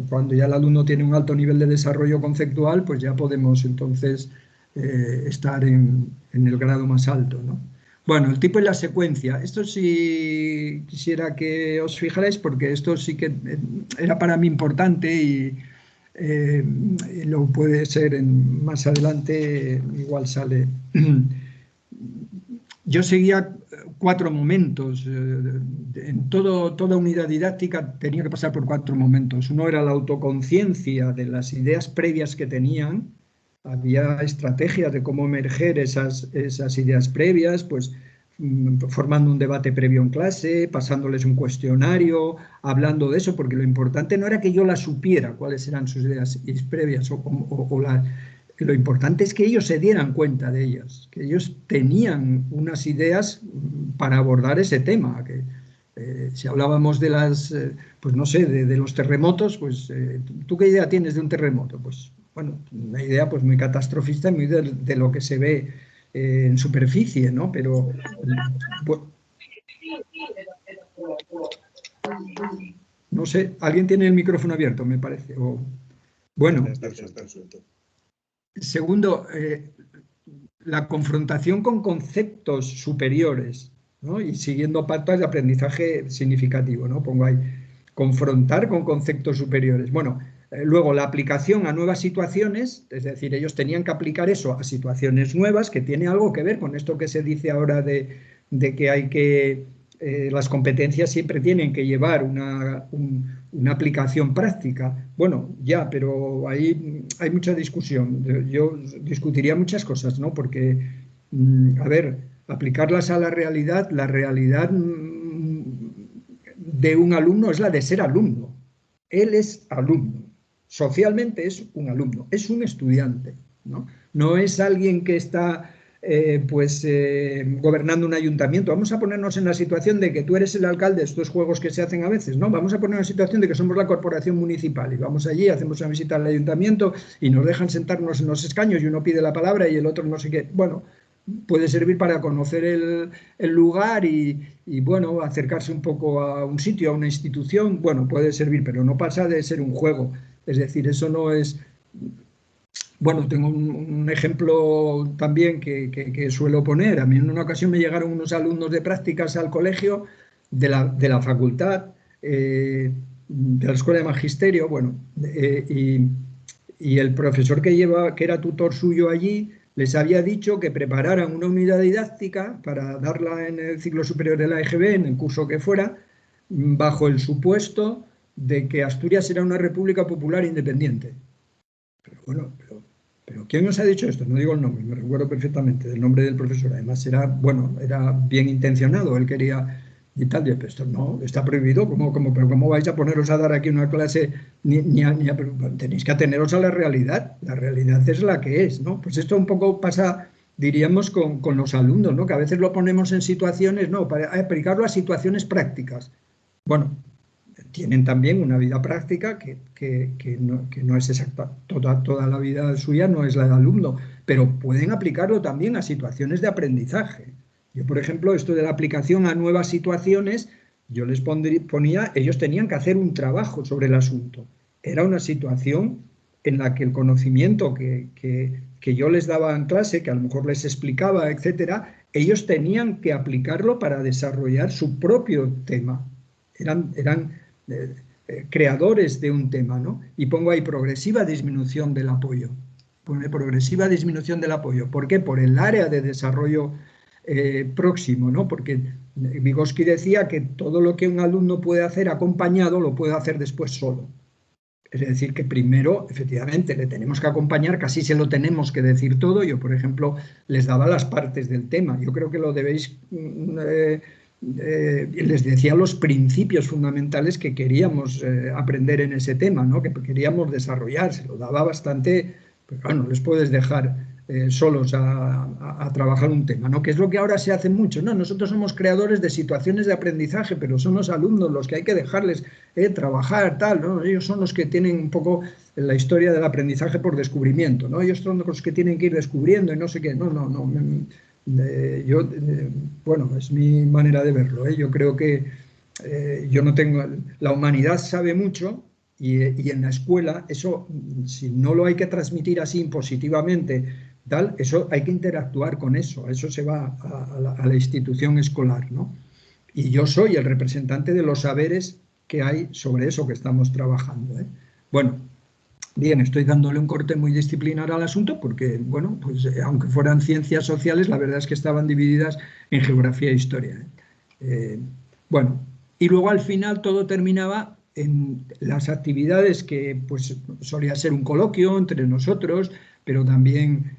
cuando ya el alumno tiene un alto nivel de desarrollo conceptual, pues ya podemos entonces estar en el grado más alto, ¿no? Bueno, el tipo y la secuencia. Esto sí quisiera que os fijarais, porque esto sí que era para mí importante, y lo puede ser más adelante, igual sale. Yo seguía 4 momentos. En toda unidad didáctica tenía que pasar por 4 momentos. Uno era la autoconciencia de las ideas previas que tenían. Había estrategias de cómo emerger esas ideas previas, pues formando un debate previo en clase, pasándoles un cuestionario, hablando de eso, porque lo importante no era que yo las supiera, cuáles eran sus ideas previas, lo importante es que ellos se dieran cuenta de ellas, que ellos tenían unas ideas para abordar ese tema. Que si hablábamos de pues no sé, de los terremotos, pues ¿tú qué idea tienes de un terremoto? Pues bueno, una idea pues muy catastrofista, muy de lo que se ve en superficie, ¿no? Pero no sé, alguien tiene el micrófono abierto, me parece. Bueno, Está resuelto. segundo, la confrontación con conceptos superiores, ¿no? Y siguiendo pautas de aprendizaje significativo, ¿no? Pongo ahí, confrontar con conceptos superiores. Bueno, luego la aplicación a nuevas situaciones, es decir, ellos tenían que aplicar eso a situaciones nuevas, que tiene algo que ver con esto que se dice ahora de que hay que, las competencias siempre tienen que llevar una aplicación práctica. Bueno, ya, pero ahí hay mucha discusión. Yo discutiría muchas cosas, ¿no? Porque, a ver, aplicarlas a la realidad de un alumno es la de ser alumno. Él es alumno. Socialmente es un alumno, es un estudiante, ¿no? No es alguien que está gobernando un ayuntamiento. Vamos a ponernos en la situación de que tú eres el alcalde, estos juegos que se hacen a veces, ¿no? Vamos a poner en la situación de que somos la corporación municipal y vamos allí, hacemos una visita al ayuntamiento y nos dejan sentarnos en los escaños y uno pide la palabra y el otro no sé qué. Bueno, puede servir para conocer el lugar y, bueno, acercarse un poco a un sitio, a una institución. Bueno, puede servir, pero no pasa de ser un juego. Es decir, eso no es... Bueno, tengo un ejemplo también que suelo poner. A mí en una ocasión me llegaron unos alumnos de prácticas al colegio de la facultad, de la Escuela de Magisterio, bueno, y el profesor que era tutor suyo allí, les había dicho que prepararan una unidad didáctica para darla en el ciclo superior de la EGB, en el curso que fuera, bajo el supuesto de que Asturias era una república popular independiente. Pero bueno, pero ¿quién nos ha dicho esto? No digo el nombre, me recuerdo perfectamente del nombre del profesor. Además era bien intencionado, él quería y tal. Pero esto no, está prohibido. Pero ¿cómo vais a poneros a dar aquí una clase? Tenéis que ateneros a la realidad. La realidad es la que es, ¿no? Pues esto un poco pasa, diríamos, con los alumnos, ¿no? Que a veces lo ponemos en situaciones, no, para aplicarlo a situaciones prácticas. Bueno, tienen también una vida práctica que no es exacta. Toda la vida suya no es la del alumno, pero pueden aplicarlo también a situaciones de aprendizaje. Yo, por ejemplo, esto de la aplicación a nuevas situaciones, yo les ponía, ellos tenían que hacer un trabajo sobre el asunto. Era una situación en la que el conocimiento que yo les daba en clase, que a lo mejor les explicaba, etcétera, ellos tenían que aplicarlo para desarrollar su propio tema. Eran creadores de un tema, ¿no? Y pongo ahí progresiva disminución del apoyo. Pone progresiva disminución del apoyo. ¿Por qué? Por el área de desarrollo próximo, ¿no? Porque Vygotsky decía que todo lo que un alumno puede hacer acompañado lo puede hacer después solo. Es decir, que primero, efectivamente, le tenemos que acompañar, casi se lo tenemos que decir todo. Yo, por ejemplo, les daba las partes del tema. Yo creo que lo debéis... les decía los principios fundamentales que queríamos aprender en ese tema, ¿no? Que queríamos desarrollar. Se lo daba bastante, pero claro, no les puedes dejar solos a trabajar un tema, ¿no? Que es lo que ahora se hace mucho, ¿no? Nosotros somos creadores de situaciones de aprendizaje, pero son los alumnos los que hay que dejarles trabajar, tal, ¿no? Ellos son los que tienen un poco la historia del aprendizaje por descubrimiento, ¿no? Ellos son los que tienen que ir descubriendo y no sé qué. No. Bueno, es mi manera de verlo, ¿eh? Yo creo que yo no tengo... La humanidad sabe mucho y en la escuela eso, si no lo hay que transmitir así impositivamente, tal, eso hay que interactuar con eso se va a la institución escolar, ¿no? Y yo soy el representante de los saberes que hay sobre eso que estamos trabajando, ¿eh? Bueno, bien, estoy dándole un corte muy disciplinar al asunto porque, bueno, pues aunque fueran ciencias sociales, la verdad es que estaban divididas en geografía e historia. Bueno, y luego al final todo terminaba en las actividades que pues solía ser un coloquio entre nosotros, pero también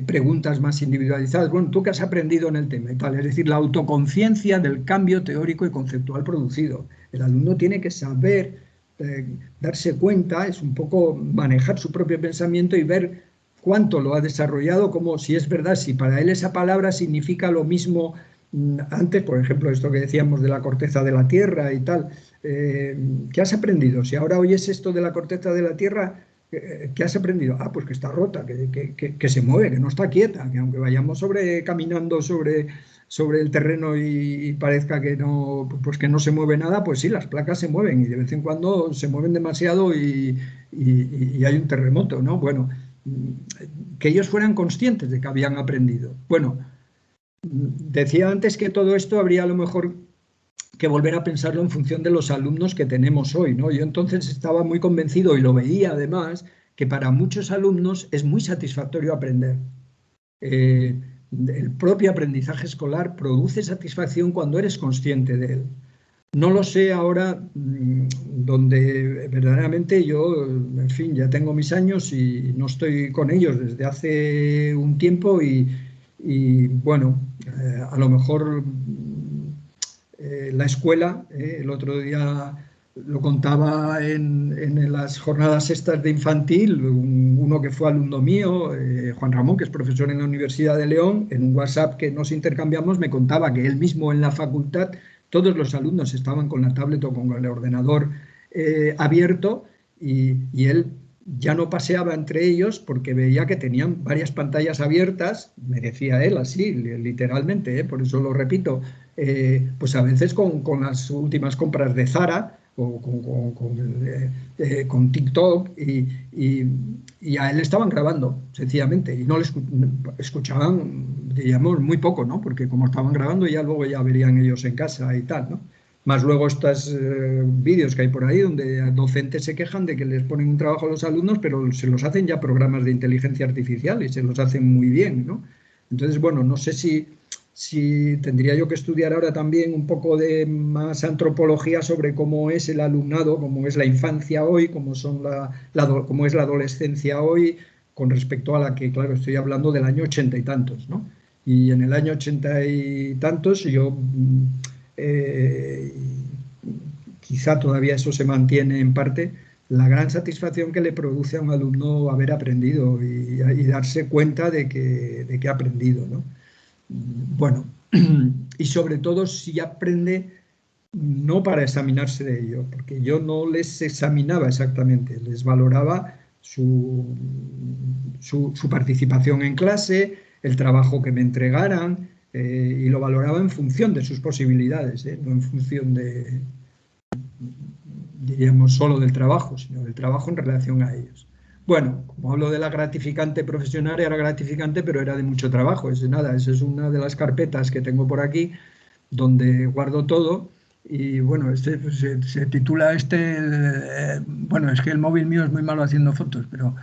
preguntas más individualizadas. Bueno, ¿tú qué has aprendido en el tema? Y tal, es decir, la autoconciencia del cambio teórico y conceptual producido. El alumno tiene que saber... darse cuenta, es un poco manejar su propio pensamiento y ver cuánto lo ha desarrollado, como si es verdad, si para él esa palabra significa lo mismo antes, por ejemplo, esto que decíamos de la corteza de la Tierra y tal. ¿Qué has aprendido? Si ahora oyes esto de la corteza de la Tierra, ¿qué has aprendido? Ah, pues que está rota, que se mueve, que no está quieta, que aunque vayamos caminando sobre el terreno y parezca que no se mueve nada, pues sí, las placas se mueven y de vez en cuando se mueven demasiado y hay un terremoto, ¿no? Bueno, que ellos fueran conscientes de que habían aprendido. Bueno, decía antes que todo esto habría a lo mejor que volver a pensarlo en función de los alumnos que tenemos hoy, ¿no? Yo entonces estaba muy convencido, y lo veía además, que para muchos alumnos es muy satisfactorio aprender. El propio aprendizaje escolar produce satisfacción cuando eres consciente de él. No lo sé ahora, donde verdaderamente yo, en fin, ya tengo mis años y no estoy con ellos desde hace un tiempo y bueno, a lo mejor la escuela, el otro día lo contaba en las jornadas estas de infantil, uno que fue alumno mío, Juan Ramón, que es profesor en la Universidad de León, en un WhatsApp que nos intercambiamos, me contaba que él mismo en la facultad, todos los alumnos estaban con la tablet o con el ordenador abierto y él ya no paseaba entre ellos porque veía que tenían varias pantallas abiertas, me decía él así, literalmente, por eso lo repito, pues a veces con las últimas compras de Zara o con TikTok y a él estaban grabando, sencillamente, y no le escuchaban, diríamos, muy poco, ¿no? Porque como estaban grabando ya luego ya verían ellos en casa y tal, ¿no? Más luego estos vídeos que hay por ahí donde docentes se quejan de que les ponen un trabajo a los alumnos, pero se los hacen ya programas de inteligencia artificial y se los hacen muy bien, ¿no? Entonces, bueno, no sé si tendría yo que estudiar ahora también un poco de más antropología sobre cómo es el alumnado, cómo es la infancia hoy, cómo es la adolescencia hoy, con respecto a la que, claro, estoy hablando del año 80 y tantos, ¿no? Y en el año 80 y tantos yo... quizá todavía eso se mantiene en parte, la gran satisfacción que le produce a un alumno haber aprendido y darse cuenta de que ha aprendido, ¿no? Bueno, y sobre todo si aprende no para examinarse de ello, porque yo no les examinaba exactamente, les valoraba su participación en clase, el trabajo que me entregaran, y lo valoraba en función de sus posibilidades, no en función de, diríamos, solo del trabajo, sino del trabajo en relación a ellos. Bueno, como hablo de la gratificante profesional, era gratificante, pero era de mucho trabajo. Esa es una de las carpetas que tengo por aquí, donde guardo todo. Y bueno, se titula bueno, es que el móvil mío es muy malo haciendo fotos, pero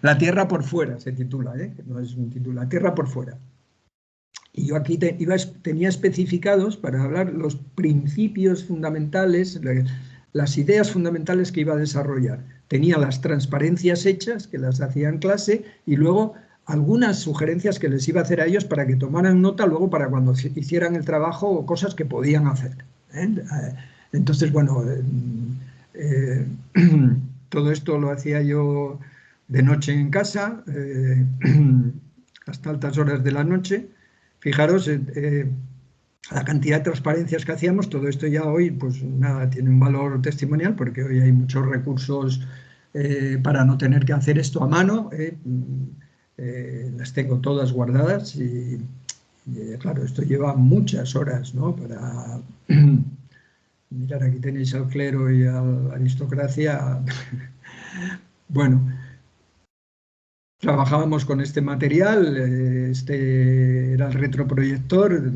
La Tierra por fuera se titula, no es un título, La Tierra por fuera. Y yo aquí tenía especificados para hablar los principios fundamentales, las ideas fundamentales que iba a desarrollar. Tenía las transparencias hechas, que las hacía en clase, y luego algunas sugerencias que les iba a hacer a ellos para que tomaran nota luego para cuando hicieran el trabajo o cosas que podían hacer. Entonces, bueno, todo esto lo hacía yo de noche en casa, hasta altas horas de la noche. Fijaros, la cantidad de transparencias que hacíamos, todo esto ya hoy, pues nada, tiene un valor testimonial porque hoy hay muchos recursos para no tener que hacer esto a mano. Las tengo todas guardadas y claro, esto lleva muchas horas, ¿no? Para mirar, aquí tenéis al clero y a la aristocracia. Bueno, trabajábamos con este material, este era el retroproyector.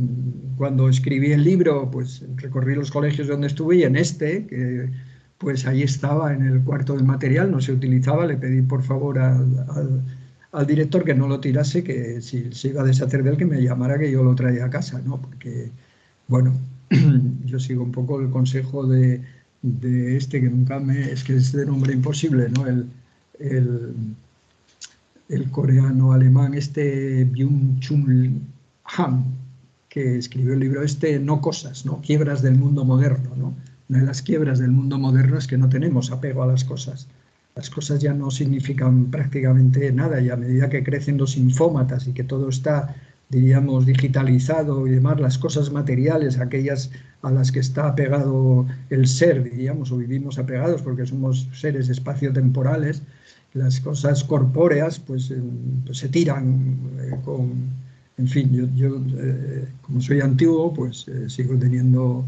Cuando escribí el libro, pues recorrí los colegios donde estuve y en que pues ahí estaba en el cuarto del material, no se utilizaba. Le pedí por favor al director que no lo tirase, que si se iba a deshacer de él, que me llamara, que yo lo traía a casa, ¿no? Porque, bueno, yo sigo un poco el consejo de que nunca es que es de nombre imposible, ¿no? El coreano-alemán Byung-Chul Han, que escribió el libro No cosas, ¿no? Quiebras del mundo moderno, ¿no? Una de las quiebras del mundo moderno es que no tenemos apego a las cosas. Las cosas ya no significan prácticamente nada, y a medida que crecen los infómatas y que todo está, diríamos, digitalizado y demás, las cosas materiales, aquellas a las que está apegado el ser, diríamos, o vivimos apegados porque somos seres espaciotemporales, las cosas corpóreas pues se tiran en fin, yo como soy antiguo, pues sigo teniendo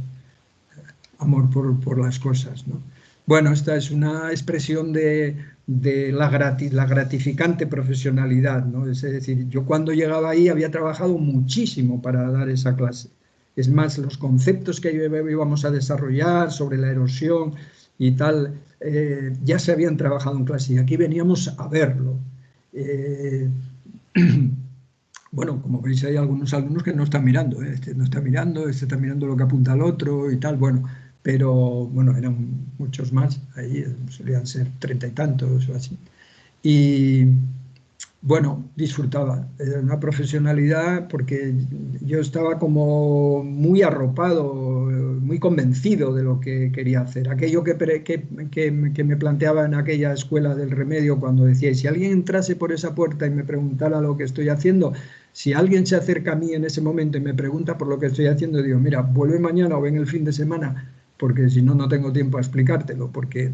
amor por las cosas, ¿no? Bueno, esta es una expresión de de la gratificante profesionalidad, ¿no? Es decir, yo cuando llegaba ahí había trabajado muchísimo para dar esa clase. Es más, los conceptos que íbamos a desarrollar sobre la erosión y tal, ya se habían trabajado en clase y aquí veníamos a verlo. Bueno, como veis hay algunos alumnos que no están mirando, este no está mirando, este está mirando lo que apunta al otro y tal, bueno, pero bueno, eran muchos más, ahí solían ser 30 y tantos o así. Y bueno, disfrutaba, era una profesionalidad porque yo estaba como muy arropado, muy convencido de lo que quería hacer. Aquello que me planteaba en aquella escuela del remedio cuando decía, si alguien entrase por esa puerta y me preguntara lo que estoy haciendo, si alguien se acerca a mí en ese momento y me pregunta por lo que estoy haciendo, digo, mira, vuelve mañana o ven el fin de semana, porque si no, no tengo tiempo a explicártelo, porque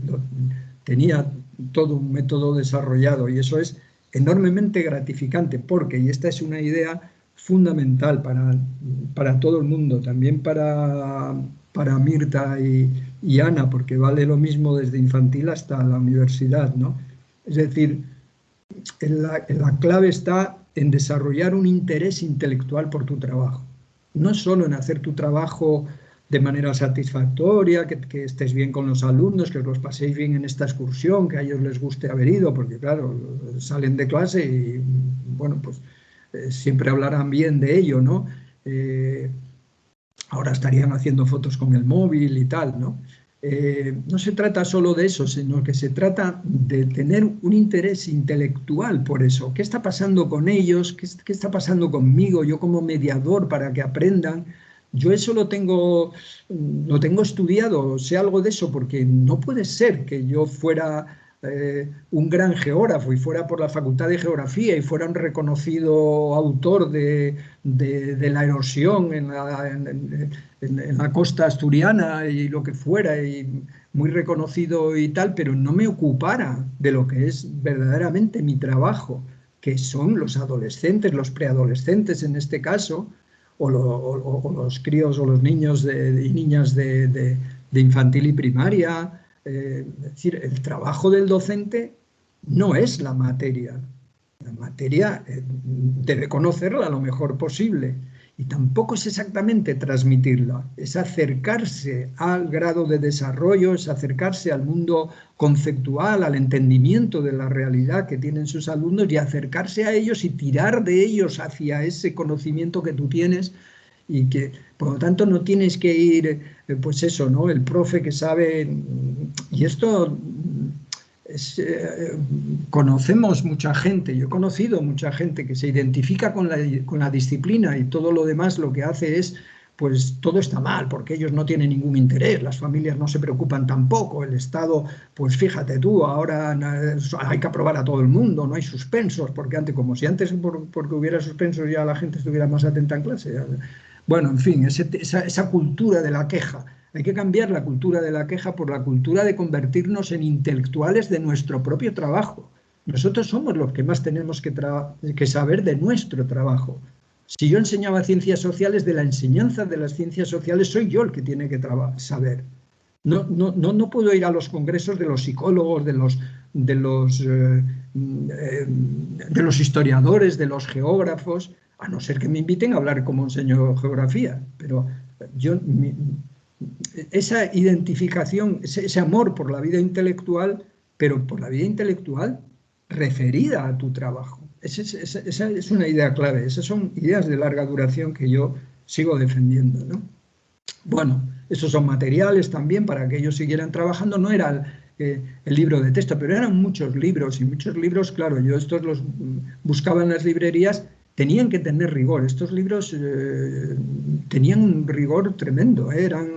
tenía todo un método desarrollado y eso es enormemente gratificante porque, y esta es una idea fundamental para todo el mundo, también para Mirta y Ana, porque vale lo mismo desde infantil hasta la universidad, ¿no? Es decir, la clave está en desarrollar un interés intelectual por tu trabajo, no solo en hacer tu trabajo de manera satisfactoria, que estés bien con los alumnos, que os los paséis bien en esta excursión, que a ellos les guste haber ido, porque claro, salen de clase y bueno, pues siempre hablarán bien de ello, ¿no? Ahora estarían haciendo fotos con el móvil y tal, ¿no? No se trata solo de eso, sino que se trata de tener un interés intelectual por eso. ¿Qué está pasando con ellos? ¿Qué está pasando conmigo? Yo como mediador para que aprendan. Yo eso lo tengo estudiado, sé algo de eso, porque no puede ser que yo fuera un gran geógrafo y fuera por la Facultad de Geografía y fuera un reconocido autor de la erosión en la costa asturiana y lo que fuera, y muy reconocido y tal, pero no me ocupara de lo que es verdaderamente mi trabajo, que son los adolescentes, los preadolescentes en este caso, o los críos o los niños y niñas de infantil y primaria. Es decir, el trabajo del docente no es la materia. La materia debe conocerla lo mejor posible y tampoco es exactamente transmitirla, es acercarse al grado de desarrollo, es acercarse al mundo conceptual, al entendimiento de la realidad que tienen sus alumnos y acercarse a ellos y tirar de ellos hacia ese conocimiento que tú tienes y que, por lo tanto, no tienes que ir, pues eso, ¿no? El profe que sabe, y esto conocemos mucha gente, yo he conocido mucha gente que se identifica con la disciplina y todo lo demás lo que hace es, pues todo está mal, porque ellos no tienen ningún interés, las familias no se preocupan tampoco, el Estado, pues fíjate tú, ahora hay que aprobar a todo el mundo, no hay suspensos, porque antes, como si antes porque hubiera suspensos ya la gente estuviera más atenta en clase. Bueno, en fin, esa cultura de la queja. Hay que cambiar la cultura de la queja por la cultura de convertirnos en intelectuales de nuestro propio trabajo. Nosotros somos los que más tenemos que saber de nuestro trabajo. Si yo enseñaba ciencias sociales, de la enseñanza de las ciencias sociales soy yo el que tiene que saber. No puedo ir a los congresos de los psicólogos, de los historiadores, de los geógrafos, a no ser que me inviten a hablar como enseño geografía. Pero esa identificación, ese amor por la vida intelectual, pero por la vida intelectual referida a tu trabajo. Esa es una idea clave, esas son ideas de larga duración que yo sigo defendiendo, ¿no? Bueno, esos son materiales también para que ellos siguieran trabajando, no era el libro de texto, pero eran muchos libros, y muchos libros, claro, yo estos los buscaba en las librerías, tenían que tener rigor, estos libros tenían un rigor tremendo, eran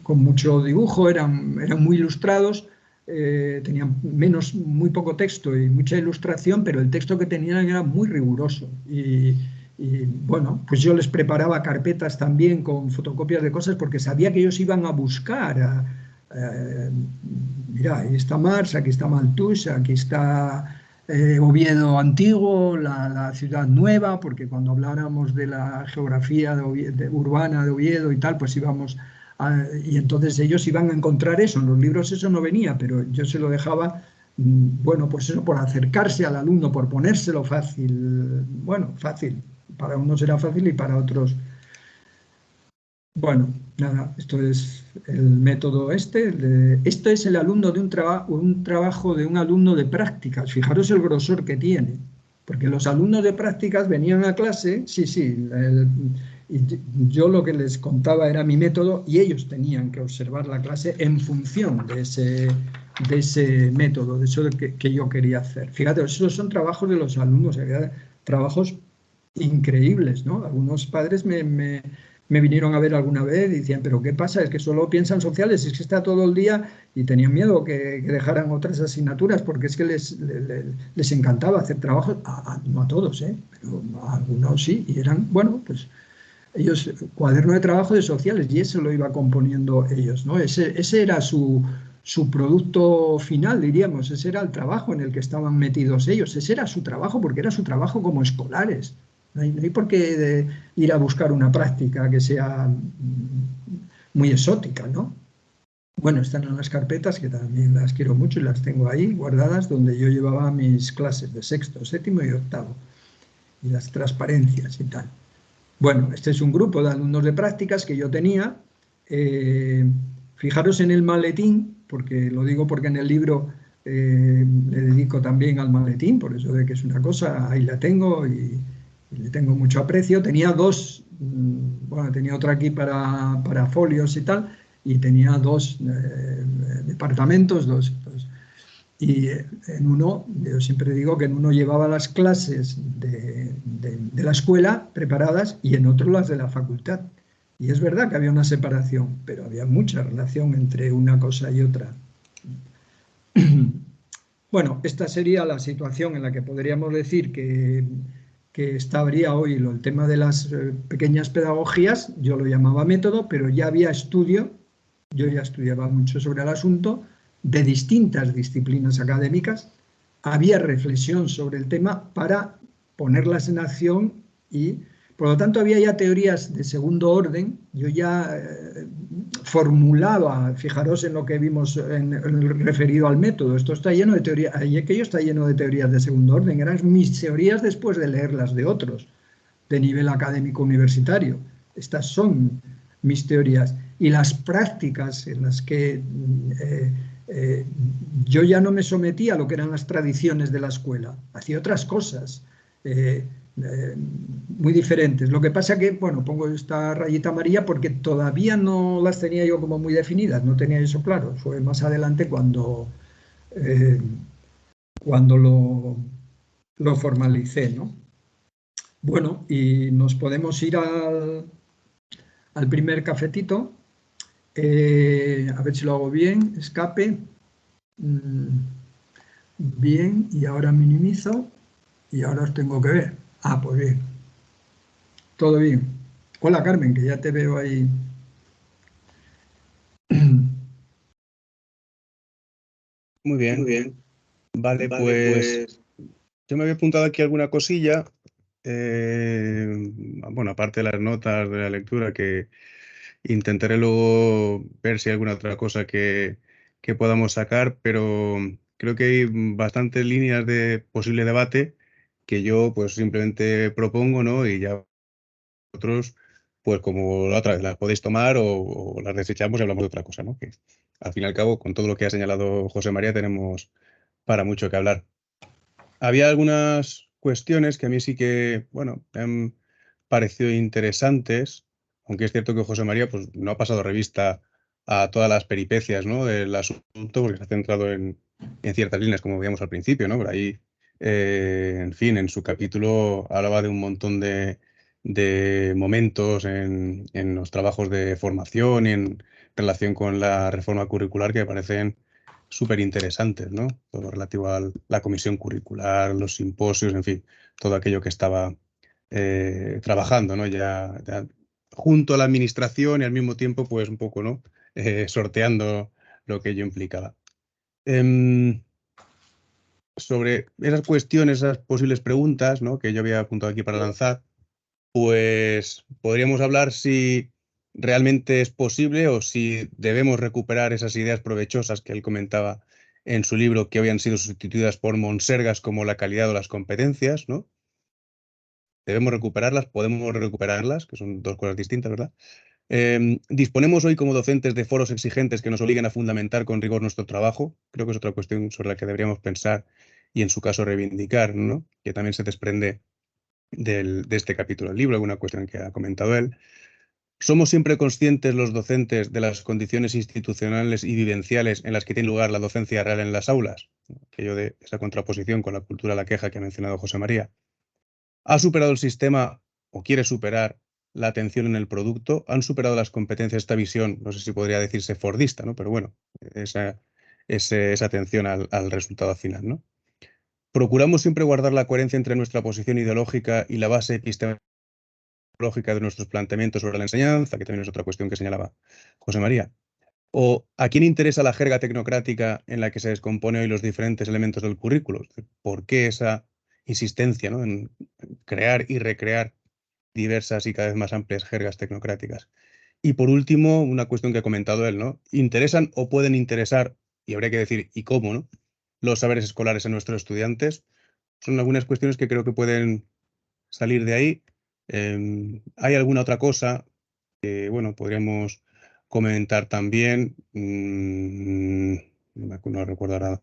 con mucho dibujo, eran muy ilustrados, tenían muy poco texto y mucha ilustración, pero el texto que tenían era muy riguroso. Y bueno, pues yo les preparaba carpetas también con fotocopias de cosas porque sabía que ellos iban a buscar. Mira, ahí está Mars, aquí está Malthus, aquí está Oviedo Antiguo, la ciudad nueva, porque cuando habláramos de la geografía urbana de Oviedo y tal, pues íbamos y entonces ellos iban a encontrar eso. En los libros eso no venía, pero yo se lo dejaba, bueno, pues eso, por acercarse al alumno, por ponérselo fácil. Bueno, fácil. Para unos era fácil y para otros... Bueno, nada, esto es el método este. Esto es el alumno de un trabajo de un alumno de prácticas. Fijaros el grosor que tiene. Porque los alumnos de prácticas venían a clase, sí, y yo lo que les contaba era mi método y ellos tenían que observar la clase en función de ese método, de eso que yo quería hacer. Fíjate, esos son trabajos de los alumnos, trabajos increíbles, ¿no? Algunos padres me vinieron a ver alguna vez y decían, pero ¿qué pasa? Es que solo piensan sociales, es que está todo el día, y tenían miedo que dejaran otras asignaturas porque es que les encantaba hacer trabajos, no a todos, pero a algunos sí, y eran, bueno, pues ellos, cuaderno de trabajo de sociales, y eso lo iba componiendo ellos, ¿no? Ese era su producto final, diríamos, ese era el trabajo en el que estaban metidos ellos, ese era su trabajo porque era su trabajo como escolares. No hay por qué ir a buscar una práctica que sea muy exótica, ¿no? Bueno, están en las carpetas, que también las quiero mucho y las tengo ahí guardadas, donde yo llevaba mis clases de sexto, séptimo y octavo, y las transparencias y tal. Bueno, este es un grupo de alumnos de prácticas que yo tenía. Fijaros en el maletín, porque lo digo porque en el libro le dedico también al maletín, por eso de que es una cosa, ahí la tengo y le tengo mucho aprecio. Tenía dos, bueno, tenía otra aquí para folios y tal, y tenía dos departamentos, y en uno, yo siempre digo que en uno llevaba las clases de la escuela preparadas y en otro las de la facultad. Y es verdad que había una separación, pero había mucha relación entre una cosa y otra. Bueno, esta sería la situación en la que podríamos decir que estaría hoy el tema de las pequeñas pedagogías. Yo lo llamaba método, pero ya había estudio, yo ya estudiaba mucho sobre el asunto, de distintas disciplinas académicas, había reflexión sobre el tema para ponerlas en acción y, por lo tanto, había ya teorías de segundo orden. Yo ya formulaba, fijaros en lo que vimos en el referido al método, esto está lleno de teorías, aquello está lleno de teorías de segundo orden, eran mis teorías después de leerlas de otros, de nivel académico universitario. Estas son mis teorías. Y las prácticas en las que yo ya no me sometía a lo que eran las tradiciones de la escuela, hacía otras cosas muy diferentes. Lo que pasa que, bueno, pongo esta rayita amarilla porque todavía no las tenía yo como muy definidas, no tenía eso claro. Fue más adelante eh, cuando lo formalicé, ¿no? Bueno, y nos podemos ir al primer cafetito. A ver si lo hago bien. Escape. Bien, y ahora minimizo. Y ahora os tengo que ver. Ah, pues bien. Todo bien. Hola, Carmen, que ya te veo ahí. Muy bien. Vale, pues yo me había apuntado aquí alguna cosilla. Bueno, aparte de las notas de la lectura, que intentaré luego ver si hay alguna otra cosa que podamos sacar, pero creo que hay bastantes líneas de posible debate que yo pues simplemente propongo, ¿no? Y ya vosotros, pues como la otra vez, las podéis tomar o las desechamos y hablamos de otra cosa, ¿no? Que al fin y al cabo, con todo lo que ha señalado José María, tenemos para mucho que hablar. Había algunas cuestiones que a mí sí que, bueno, me han parecido interesantes, aunque es cierto que José María pues, no ha pasado revista a todas las peripecias, ¿no? Del asunto, porque se ha centrado en ciertas líneas, como veíamos al principio, ¿no? Pero ahí, en fin, en su capítulo hablaba de un montón de momentos en los trabajos de formación y en relación con la reforma curricular que me parecen súper interesantes, ¿no? Todo lo relativo a la comisión curricular, los simposios, en fin, todo aquello que estaba trabajando, ¿no? Ya junto a la administración y al mismo tiempo, pues un poco, ¿no? Sorteando lo que ello implicaba. Sobre esas cuestiones, esas posibles preguntas, ¿no? Que yo había apuntado aquí para lanzar, pues podríamos hablar si realmente es posible o si debemos recuperar esas ideas provechosas que él comentaba en su libro, que habían sido sustituidas por monsergas como la calidad o las competencias, ¿no? Debemos recuperarlas, podemos recuperarlas, que son dos cosas distintas, ¿verdad? ¿Disponemos hoy como docentes de foros exigentes que nos obliguen a fundamentar con rigor nuestro trabajo? Creo que es otra cuestión sobre la que deberíamos pensar y en su caso reivindicar, ¿no? Que también se desprende de este capítulo del libro, alguna cuestión que ha comentado él. ¿Somos siempre conscientes los docentes de las condiciones institucionales y vivenciales en las que tiene lugar la docencia real en las aulas? Aquello de esa contraposición con la cultura de la queja que ha mencionado José María. ¿Ha superado el sistema o quiere superar la atención en el producto? ¿Han superado las competencias esta visión, no sé si podría decirse fordista, ¿no? Pero bueno, esa atención al resultado final, ¿no? ¿Procuramos siempre guardar la coherencia entre nuestra posición ideológica y la base epistemológica de nuestros planteamientos sobre la enseñanza, que también es otra cuestión que señalaba José María? ¿O a quién interesa la jerga tecnocrática en la que se descompone hoy los diferentes elementos del currículo? ¿Por qué esa insistencia, ¿no?, en crear y recrear diversas y cada vez más amplias jergas tecnocráticas? Y por último, una cuestión que ha comentado él, ¿no? ¿Interesan o pueden interesar, y habría que decir, y cómo, ¿no?, los saberes escolares a nuestros estudiantes? Son algunas cuestiones que creo que pueden salir de ahí. ¿Hay alguna otra cosa que, bueno, podríamos comentar también? No recuerdo ahora.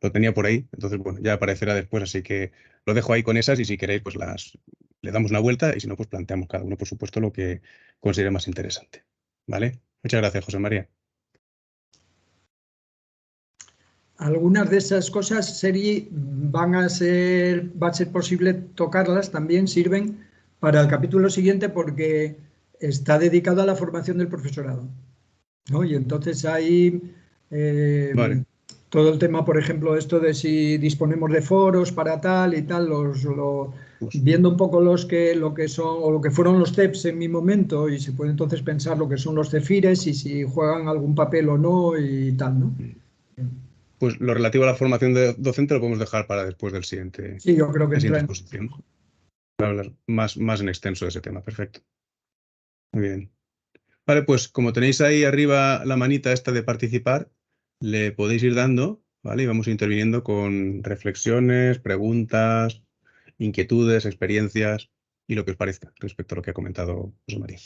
Lo tenía por ahí, entonces, bueno, ya aparecerá después, así que lo dejo ahí con esas y si queréis, pues le damos una vuelta y si no, pues planteamos cada uno, por supuesto, lo que considere más interesante. ¿Vale? Muchas gracias, José María. Algunas de esas cosas, Sergi, va a ser posible tocarlas, también sirven para el capítulo siguiente porque está dedicado a la formación del profesorado, ¿no? Y entonces ahí Vale. todo el tema, por ejemplo, esto de si disponemos de foros para tal y tal, Pues, viendo un poco lo que son o lo que fueron los CEPs en mi momento, y se puede entonces pensar lo que son los CEFIRES y si juegan algún papel o no y tal, ¿no? pues lo relativo a la formación docente lo podemos dejar para después del siguiente, Sí, yo creo que la siguiente entra en... exposición. Para hablar más en extenso de ese tema. Perfecto. Muy bien. Vale, pues como tenéis ahí arriba la manita esta de participar, le podéis ir dando, ¿vale? Y vamos interviniendo con reflexiones, preguntas, inquietudes, experiencias y lo que os parezca respecto a lo que ha comentado José María.